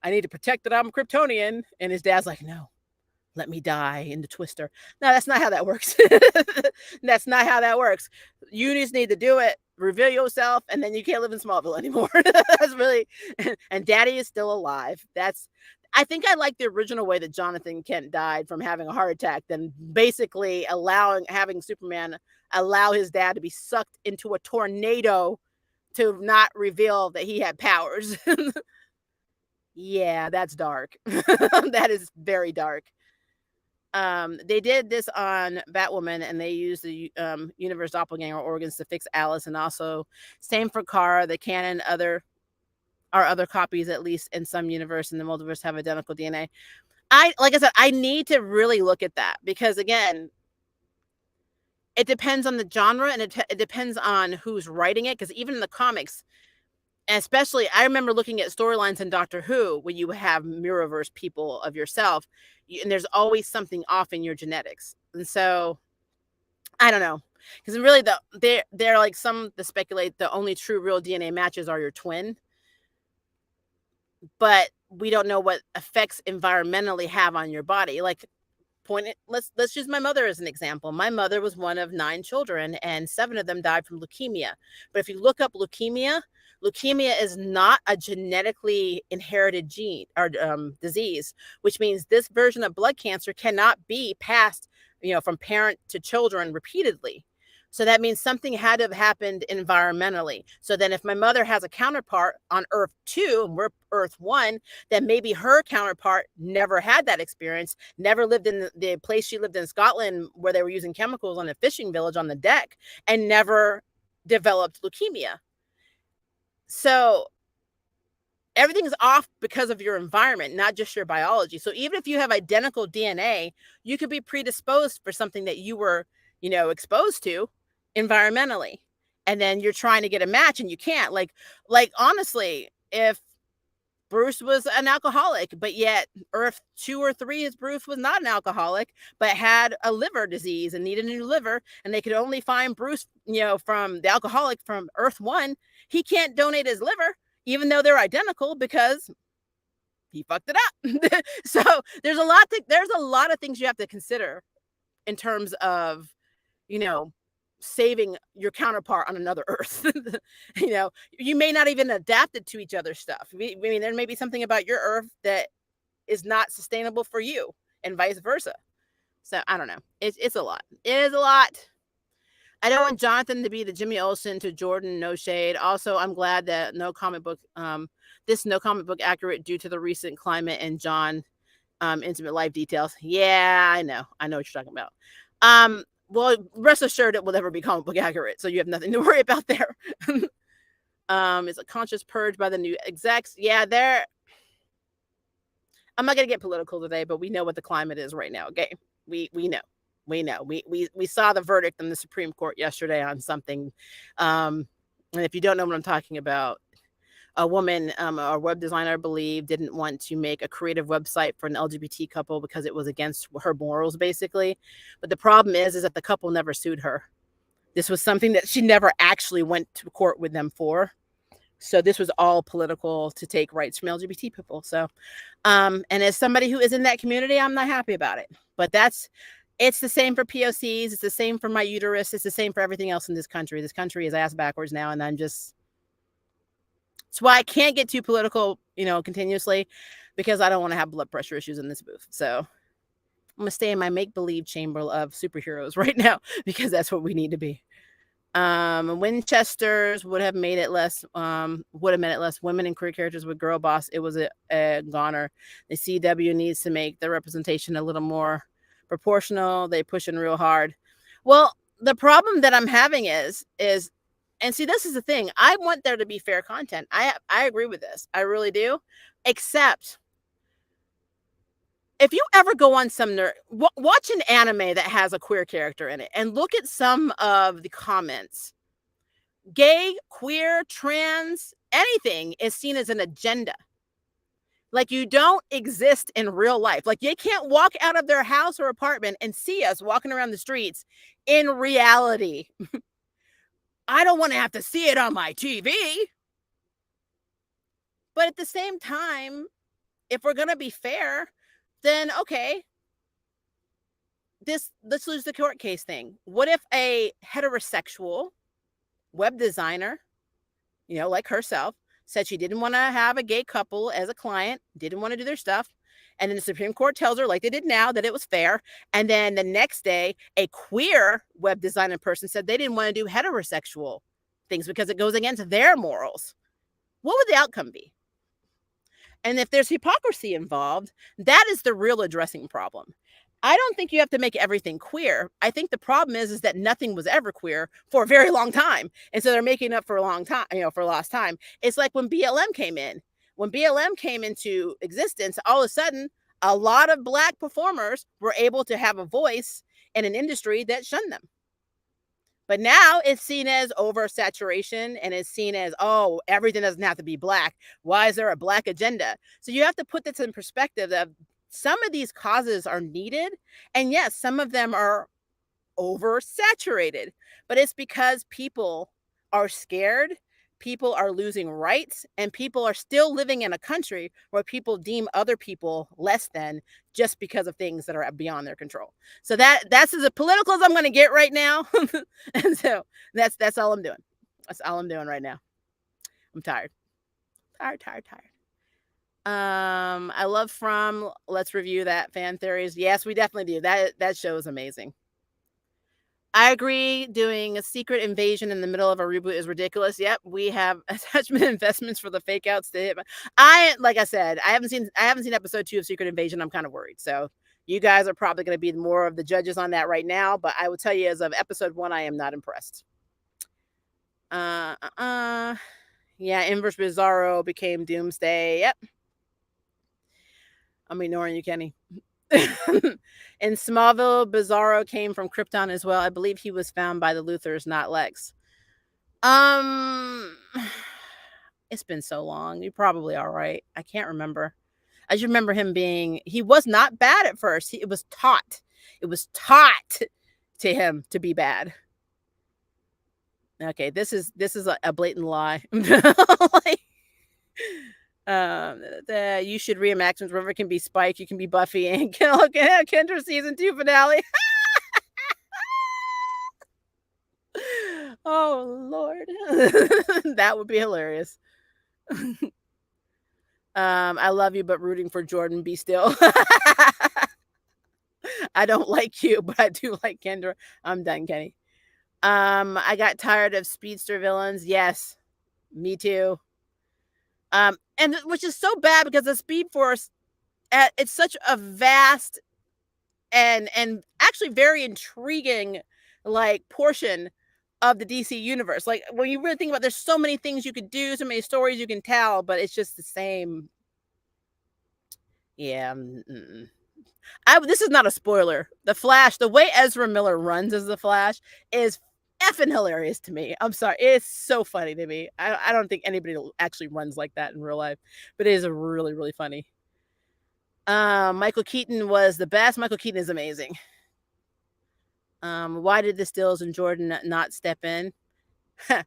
need to protect that I'm a Kryptonian. And his dad's like, no, let me die in the twister. No, that's not how that works. That's not how that works. You just need to do it, reveal yourself, and then you can't live in Smallville anymore. That's really, and daddy is still alive. I think I like the original way that Jonathan Kent died from having a heart attack than basically having Superman allow his dad to be sucked into a tornado to not reveal that he had powers. Yeah, that's dark. That is very dark. They did this on Batwoman, and they used the universe doppelganger organs to fix Alice, and also same for Kara. The canon other copies, at least in some universe in the multiverse, have identical DNA. Like I said, I need to really look at that because, again, it depends on the genre and it depends on who's writing it. Because even in the comics, especially, I remember looking at storylines in Doctor Who where you have Mirrorverse people of yourself, and there's always something off in your genetics. And so, I don't know. Because really, they're like some that speculate the only true real DNA matches are your twin. But we don't know what effects environmentally have on your body. Let's use my mother as an example. My mother was one of 9 children, and 7 of them died from leukemia. But if you look up leukemia is not a genetically inherited gene or disease, which means this version of blood cancer cannot be passed, from parent to children repeatedly. So that means something had to have happened environmentally. So then if my mother has a counterpart on Earth 2 and we're Earth 1, then maybe her counterpart never had that experience, never lived in the place she lived in Scotland where they were using chemicals on a fishing village on the deck, and never developed leukemia. So everything's off because of your environment, not just your biology. So even if you have identical DNA, you could be predisposed for something that you were, exposed to environmentally, and then you're trying to get a match and you can't. Like honestly, if Bruce was an alcoholic, but yet Earth 2 or 3 is Bruce was not an alcoholic, but had a liver disease and needed a new liver, and they could only find Bruce, from the alcoholic from Earth 1, he can't donate his liver, even though they're identical, because he fucked it up. So there's a lot of things you have to consider in terms of, you know, saving your counterpart on another earth. You know, you may not even adapt it to each other's stuff. I mean, there may be something about your earth that is not sustainable for you, and vice versa. So I don't know. It's a lot. It is a lot. I don't want Jonathan to be the Jimmy Olsen to Jordan, no shade. Also, I'm glad that this no comic book accurate due to the recent climate and John intimate life details. Yeah, I know what you're talking about. Well, rest assured it will never be comic book accurate, so you have nothing to worry about there. It's a conscious purge by the new execs. Yeah, I'm not gonna get political today, but we know what the climate is right now. Okay, we know. We saw the verdict in the Supreme Court yesterday on something. And if you don't know what I'm talking about, a woman, a web designer, I believe, didn't want to make a creative website for an LGBT couple because it was against her morals, basically. But the problem is that the couple never sued her. This was something that she never actually went to court with them for. So this was all political to take rights from LGBT people. So, and as somebody who is in that community, I'm not happy about it. But it's the same for POCs. It's the same for my uterus. It's the same for everything else in this country. This country is ass backwards now. And it's why I can't get too political, continuously, because I don't want to have blood pressure issues in this booth. So I'm going to stay in my make-believe chamber of superheroes right now, because that's what we need to be. Winchesters would have made it less women and queer characters with girl boss. It was a goner. The CW needs to make the representation a little more proportional. They pushing real hard. Well, the problem that I'm having is and see, this is the thing. I want there to be fair content. I agree with this. I really do. Except if you ever go on some watch an anime that has a queer character in it and look at some of the comments. Gay, queer, trans, anything is seen as an agenda. Like, you don't exist in real life. Like, they can't walk out of their house or apartment and see us walking around the streets in reality. I don't want to have to see it on my TV. But at the same time, if we're going to be fair, then okay, let's lose the court case thing. What if a heterosexual web designer, like herself, said she didn't want to have a gay couple as a client, didn't want to do their stuff, and then the Supreme Court tells her, like they did now, that it was fair, and then the next day a queer web designer person said they didn't want to do heterosexual things because it goes against their morals? What would the outcome be? And if there's hypocrisy involved, that is the real addressing problem. I don't think you have to make everything queer. I think the problem is that nothing was ever queer for a very long time. And so they're making up for a long time, for lost time. It's like when BLM came in. When BLM came into existence, all of a sudden, a lot of Black performers were able to have a voice in an industry that shunned them. But now it's seen as oversaturation, and it's seen as, oh, everything doesn't have to be Black. Why is there a Black agenda? So you have to put this in perspective that some of these causes are needed. And yes, some of them are oversaturated, but it's because people are scared. People are losing rights, and people are still living in a country where people deem other people less than just because of things that are beyond their control. So that's as political as I'm going to get right now. And so that's all I'm doing. That's all I'm doing right now. I'm tired. I love From. Let's review that fan theories. Yes, we definitely do. That show is amazing. I agree. Doing a secret invasion in the middle of a reboot is ridiculous. Yep, we have attachment investments for the fake outs to hit. Like I said, I haven't seen episode 2 of Secret Invasion. I'm kind of worried. So you guys are probably going to be more of the judges on that right now. But I will tell you, as of episode 1, I am not impressed. Yeah, Inverse Bizarro became Doomsday. Yep. I'm ignoring you, Kenny. In Smallville, Bizarro came from Krypton as well. I believe he was found by the Luthors, not Lex. It's been so long. You're probably all right. I can't remember. I just remember him he was not bad at first. It was taught to him to be bad. Okay, this is a blatant lie. You should reimagine River can be Spike, you can be Buffy, and Kendra season 2 finale. Oh Lord. That would be hilarious. I love you, but rooting for Jordan, be still. I don't like you, but I do like Kendra. I'm done, Kenny. I got tired of speedster villains. Yes, me too. And which is so bad because the Speed Force, it's such a vast and actually very intriguing like portion of the DC universe. Like when you really think about, there's so many things you could do, so many stories you can tell, but it's just the same. Yeah. This is not a spoiler. The Flash, the way Ezra Miller runs as the Flash is effing hilarious to me. I'm sorry. It's so funny to me. I don't think anybody actually runs like that in real life, but it is really, really funny. Michael Keaton was the best. Michael Keaton is amazing. Why did the Stills and Jordan not step in? Cause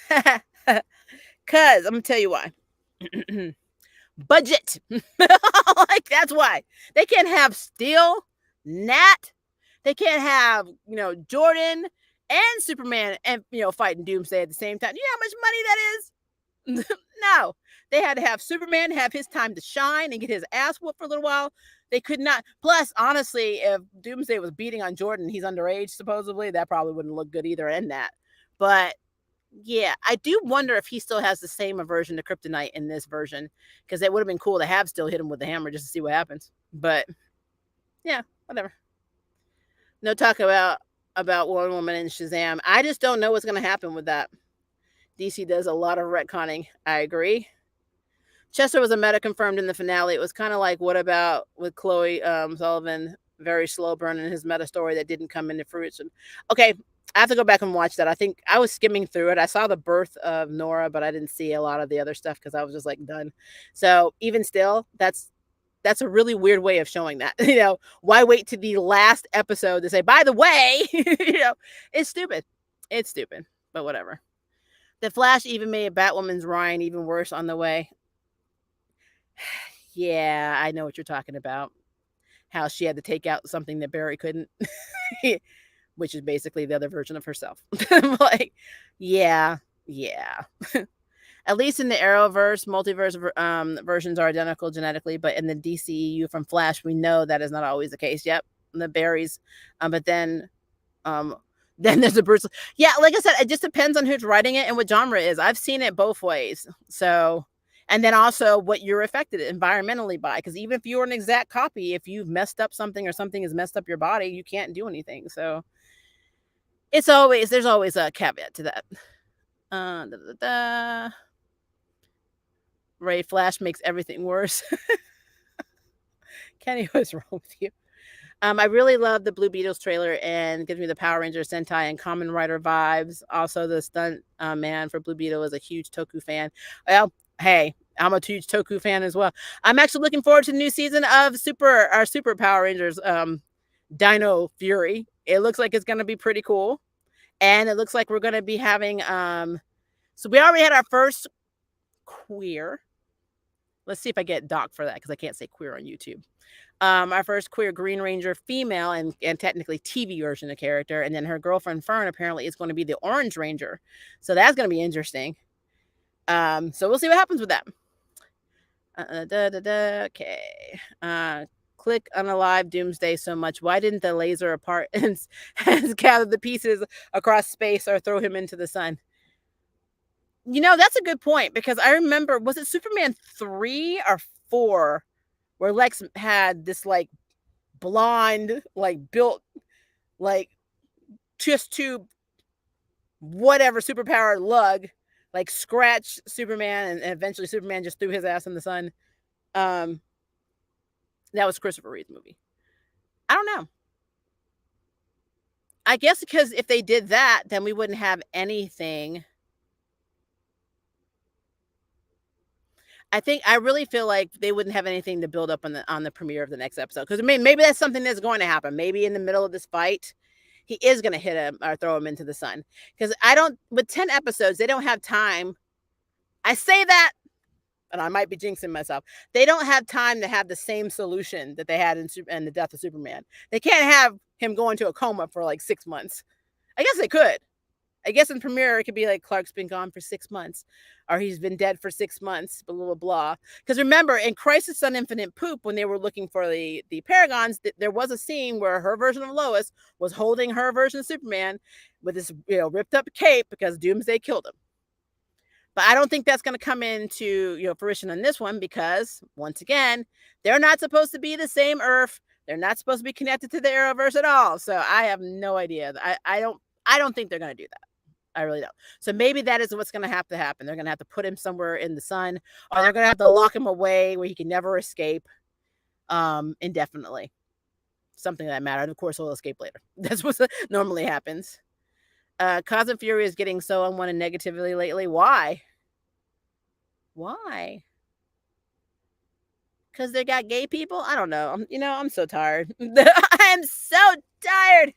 I'm gonna tell you why. Budget. Like that's why. They can't have Steel, Nat. They can't have, Jordan and Superman and fighting Doomsday at the same time. You know how much money that is? No. They had to have Superman have his time to shine and get his ass whooped for a little while. They could not. Plus, honestly, if Doomsday was beating on Jordan, he's underage, supposedly, that probably wouldn't look good either in that. But yeah, I do wonder if he still has the same aversion to kryptonite in this version, because it would have been cool to have still hit him with the hammer just to see what happens. But yeah, whatever. No talk about Wonder Woman and Shazam. I just don't know what's going to happen with that. DC does a lot of retconning. I agree. Chester was a meta confirmed in the finale. It was kind of like, what about with Chloe Sullivan? Very slow burn in his meta story that didn't come into fruition. Okay, I have to go back and watch that. I think I was skimming through it. I saw the birth of Nora, but I didn't see a lot of the other stuff because I was just like done. So even still, that's a really weird way of showing that. Why wait to the last episode to say, by the way, it's stupid. It's stupid, but whatever. The Flash even made Batwoman's Ryan even worse on the way. Yeah, I know what you're talking about. How she had to take out something that Barry couldn't, which is basically the other version of herself. Like, yeah. At least in the Arrowverse, multiverse versions are identical genetically, but in the DCEU from Flash, we know that is not always the case. Yep, the Barrys, but then there's a Bruce. Yeah, like I said, it just depends on who's writing it and what genre it is. I've seen it both ways. So, and then also what you're affected environmentally by, because even if you're an exact copy, if you've messed up something or something has messed up your body, you can't do anything. So, there's always a caveat to that. Ray Flash makes everything worse. Kenny, what's wrong with you? I really love the Blue Beetles trailer and gives me the Power Ranger, Sentai, and Kamen Rider vibes. Also, the stunt man for Blue Beetle is a huge Toku fan. Well, hey, I'm a huge Toku fan as well. I'm actually looking forward to the new season of our Super Power Rangers, Dino Fury. It looks like it's going to be pretty cool. And it looks like we're going to be having, so we already had our first queer. Let's see if I get docked for that because I can't say queer on YouTube. Our first queer Green Ranger female and technically TV version of character. And then her girlfriend Fern apparently is going to be the Orange Ranger. So that's going to be interesting. So we'll see what happens with that. Okay. Click unalive Doomsday so much. Why didn't the laser apart and gather the pieces across space or throw him into the sun? That's a good point, because I remember, was it Superman 3 or 4 where Lex had this like blonde, like built, like just tube, whatever superpower lug, like scratch Superman, and eventually Superman just threw his ass in the sun. That was Christopher Reeve's movie. I don't know. I guess because if they did that, then we wouldn't have anything. I really feel like they wouldn't have anything to build up on the premiere of the next episode, because maybe that's something that's going to happen. Maybe in the middle of this fight, he is going to hit him or throw him into the sun. Because with 10 episodes, they don't have time. I say that, and I might be jinxing myself. They don't have time to have the same solution that they had in the Death of Superman. They can't have him go into a coma for like 6 months. I guess they could. I guess in Premiere it could be like Clark's been gone for 6 months, or he's been dead for 6 months, blah blah blah. Because remember, in Crisis on Infinite Poop, when they were looking for the Paragons, there was a scene where her version of Lois was holding her version of Superman with this ripped up cape because Doomsday killed him. But I don't think that's going to come into fruition on this one because once again, they're not supposed to be the same Earth. They're not supposed to be connected to the Arrowverse at all. So I have no idea. I don't think they're going to do that. I really don't. So maybe that is what's going to have to happen. They're going to have to put him somewhere in the sun, or they're going to have to lock him away where he can never escape indefinitely. Something that matters. Of course, he'll escape later. That's what normally happens. Cause and Fury is getting so unwanted negatively lately. Why? Why? Because they got gay people? I don't know. I'm so tired. I'm so tired.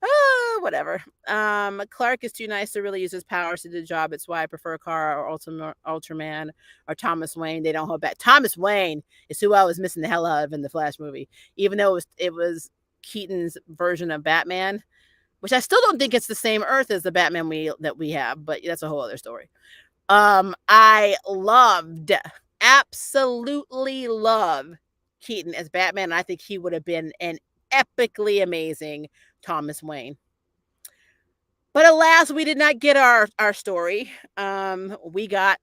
Oh, whatever. Clark is too nice to really use his powers to do the job. It's why I prefer Kara or Ultraman or Thomas Wayne. They don't hold back. Thomas Wayne is who I was missing the hell out of in the Flash movie. Even though it was Keaton's version of Batman, which I still don't think it's the same Earth as the Batman that we have, but that's a whole other story. I absolutely love Keaton as Batman. I think he would have been an epically amazing Thomas Wayne. But alas, we did not get our story. We got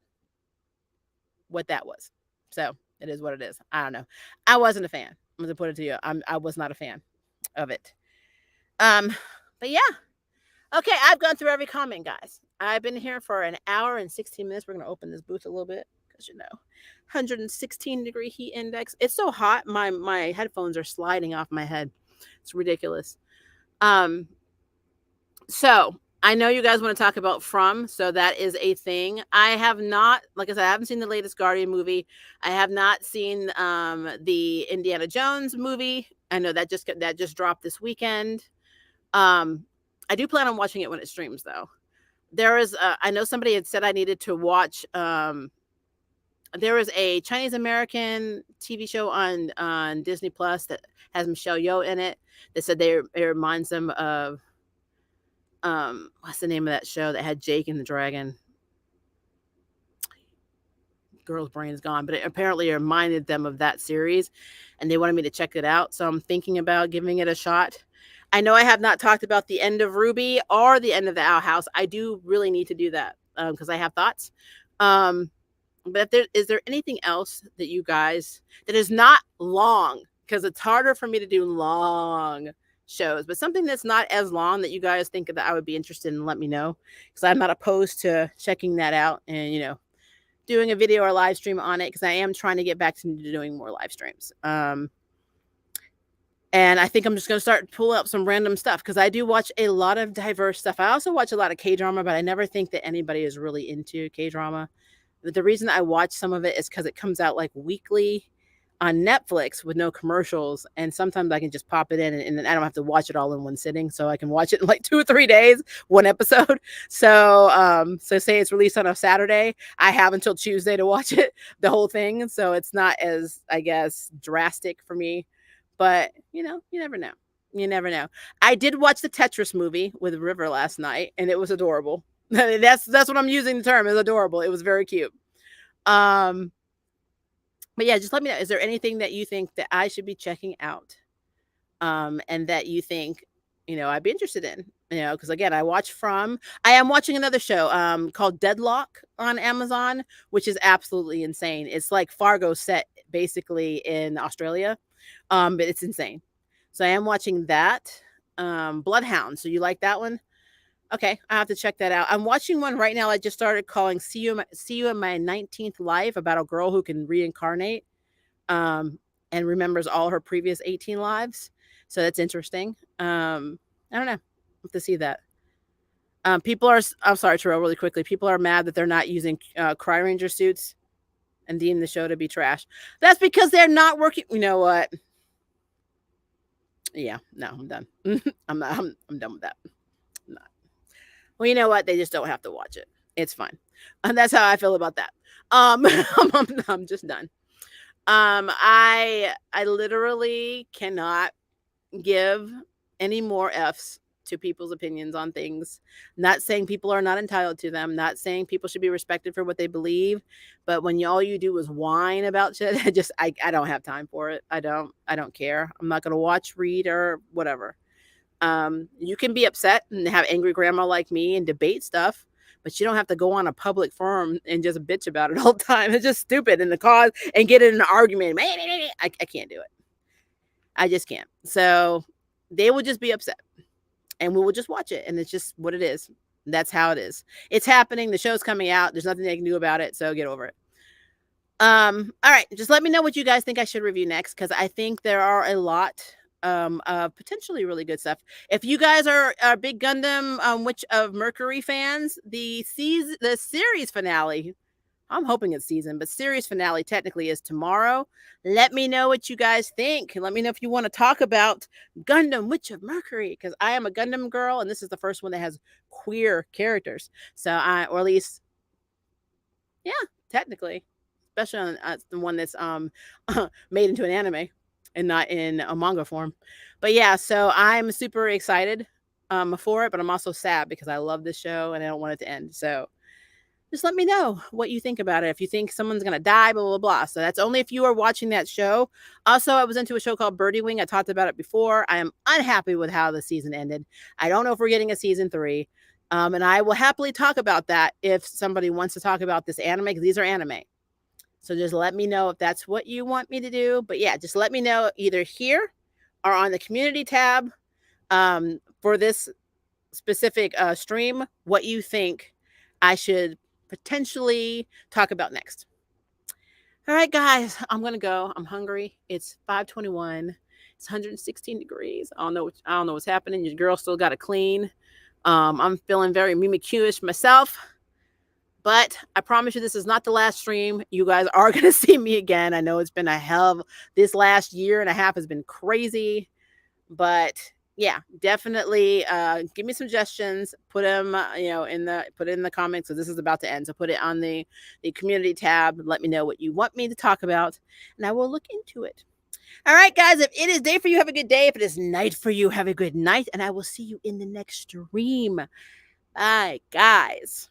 what that was. So it is what it is. I don't know. I wasn't a fan. I'm going to put it to you. I was not a fan of it. But yeah. Okay, I've gone through every comment, guys. I've been here for an hour and 16 minutes. We're going to open this booth a little bit because 116-degree heat index. It's so hot. My headphones are sliding off my head. It's ridiculous. So I know you guys want to talk about From, so that is a thing. I have not, like I said, I haven't seen the latest Guardian movie. I have not seen the Indiana Jones movie. I know that just dropped this weekend. I do plan on watching it when it streams, though. There is, I know somebody had said I needed to watch. There is a Chinese American TV show on Disney Plus that has Michelle Yeoh in it. They said it reminds them of what's the name of that show that had Jake and the Dragon? Girl's brain is gone, but it apparently reminded them of that series, and they wanted me to check it out. So I'm thinking about giving it a shot. I know I have not talked about the end of Ruby or the end of the Owl House. I do really need to do that because I have thoughts. But is there anything else that you guys that is not long, because it's harder for me to do long shows, but something that's not as long that you guys think that I would be interested in, let me know, because I'm not opposed to checking that out and doing a video or live stream on it, because I am trying to get back to doing more live streams. And I think I'm just going to start pulling up some random stuff because I do watch a lot of diverse stuff. I also watch a lot of K-drama, but I never think that anybody is really into K-drama. But the reason I watch some of it is because it comes out like weekly on Netflix with no commercials. And sometimes I can just pop it in and I don't have to watch it all in one sitting. So I can watch it in like 2 or 3 days, one episode. So say it's released on a Saturday, I have until Tuesday to watch it, the whole thing. So it's not as, I guess, drastic for me. But, you never know. You never know. I did watch the Tetris movie with River last night, and it was adorable. That's what I'm using the term, is adorable. It was very cute. But yeah, just let me know. Is there anything that you think that I should be checking out? And that you think, I'd be interested in? Because again, I am watching another show called Deadlock on Amazon, which is absolutely insane. It's like Fargo set basically in Australia. But it's insane. So I am watching that. Bloodhound. So you like that one? Okay, I have to check that out. I'm watching one right now I just started calling See You in My 19th Life, about a girl who can reincarnate and remembers all her previous 18 lives. So that's interesting. I don't know. I have to see that. I'm sorry, Terrell, really quickly. People are mad that they're not using Cry Ranger suits and deem the show to be trash. That's because they're not working. You know what? Yeah, no, I'm done. I'm done with that. Well, you know what? They just don't have to watch it. It's fine. And that's how I feel about that. I'm just done. I literally cannot give any more F's to people's opinions on things. Not saying people are not entitled to them, not saying people should be respected for what they believe, but when all you do is whine about shit, I don't have time for it. I don't care. I'm not gonna watch, read, or whatever. You can be upset and have angry grandma like me and debate stuff, but you don't have to go on a public forum and just bitch about it all the time. It's just stupid in the cause and get in an argument. I can't do it. I just can't. So they will just be upset and we will just watch it. And it's just what it is. That's how it is. It's happening. The show's coming out. There's nothing they can do about it. So get over it. All right. Just let me know what you guys think I should review next, because I think there are a lot of potentially really good stuff. If you guys are big Gundam Witch of Mercury fans, the series finale, I'm hoping it's season, but series finale technically is tomorrow. Let me know what you guys think. Let me know if you want to talk about Gundam Witch of Mercury, because I am a Gundam girl, and this is the first one that has queer characters. So or at least, yeah, technically, especially on the one that's made into an anime and not in a manga form. But yeah, so I'm super excited for it, but I'm also sad because I love this show and I don't want it to end. So just let me know what you think about it. If you think someone's gonna die, blah blah blah. So that's only if you are watching that show. Also, I was into a show called Birdie Wing. I talked about it before. I am unhappy with how the season ended. I don't know if we're getting a season 3. And I will happily talk about that if somebody wants to talk about this anime, because these are anime. So just let me know if that's what you want me to do. But yeah, just let me know either here or on the community tab for this specific stream what you think I should potentially talk about next. All right, guys, I'm gonna go. I'm hungry. It's 5:21. It's 116 degrees. I don't know what's happening. Your girl still got to clean. I'm feeling very mimic-ish myself. But I promise you, this is not the last stream. You guys are going to see me again. I know it's been a hell of this last year and a half has been crazy. But yeah, definitely give me suggestions. Put them, put it in the comments, because this is about to end. So put it on the community tab. Let me know what you want me to talk about, and I will look into it. All right, guys, if it is day for you, have a good day. If it is night for you, have a good night, and I will see you in the next stream. Bye, guys.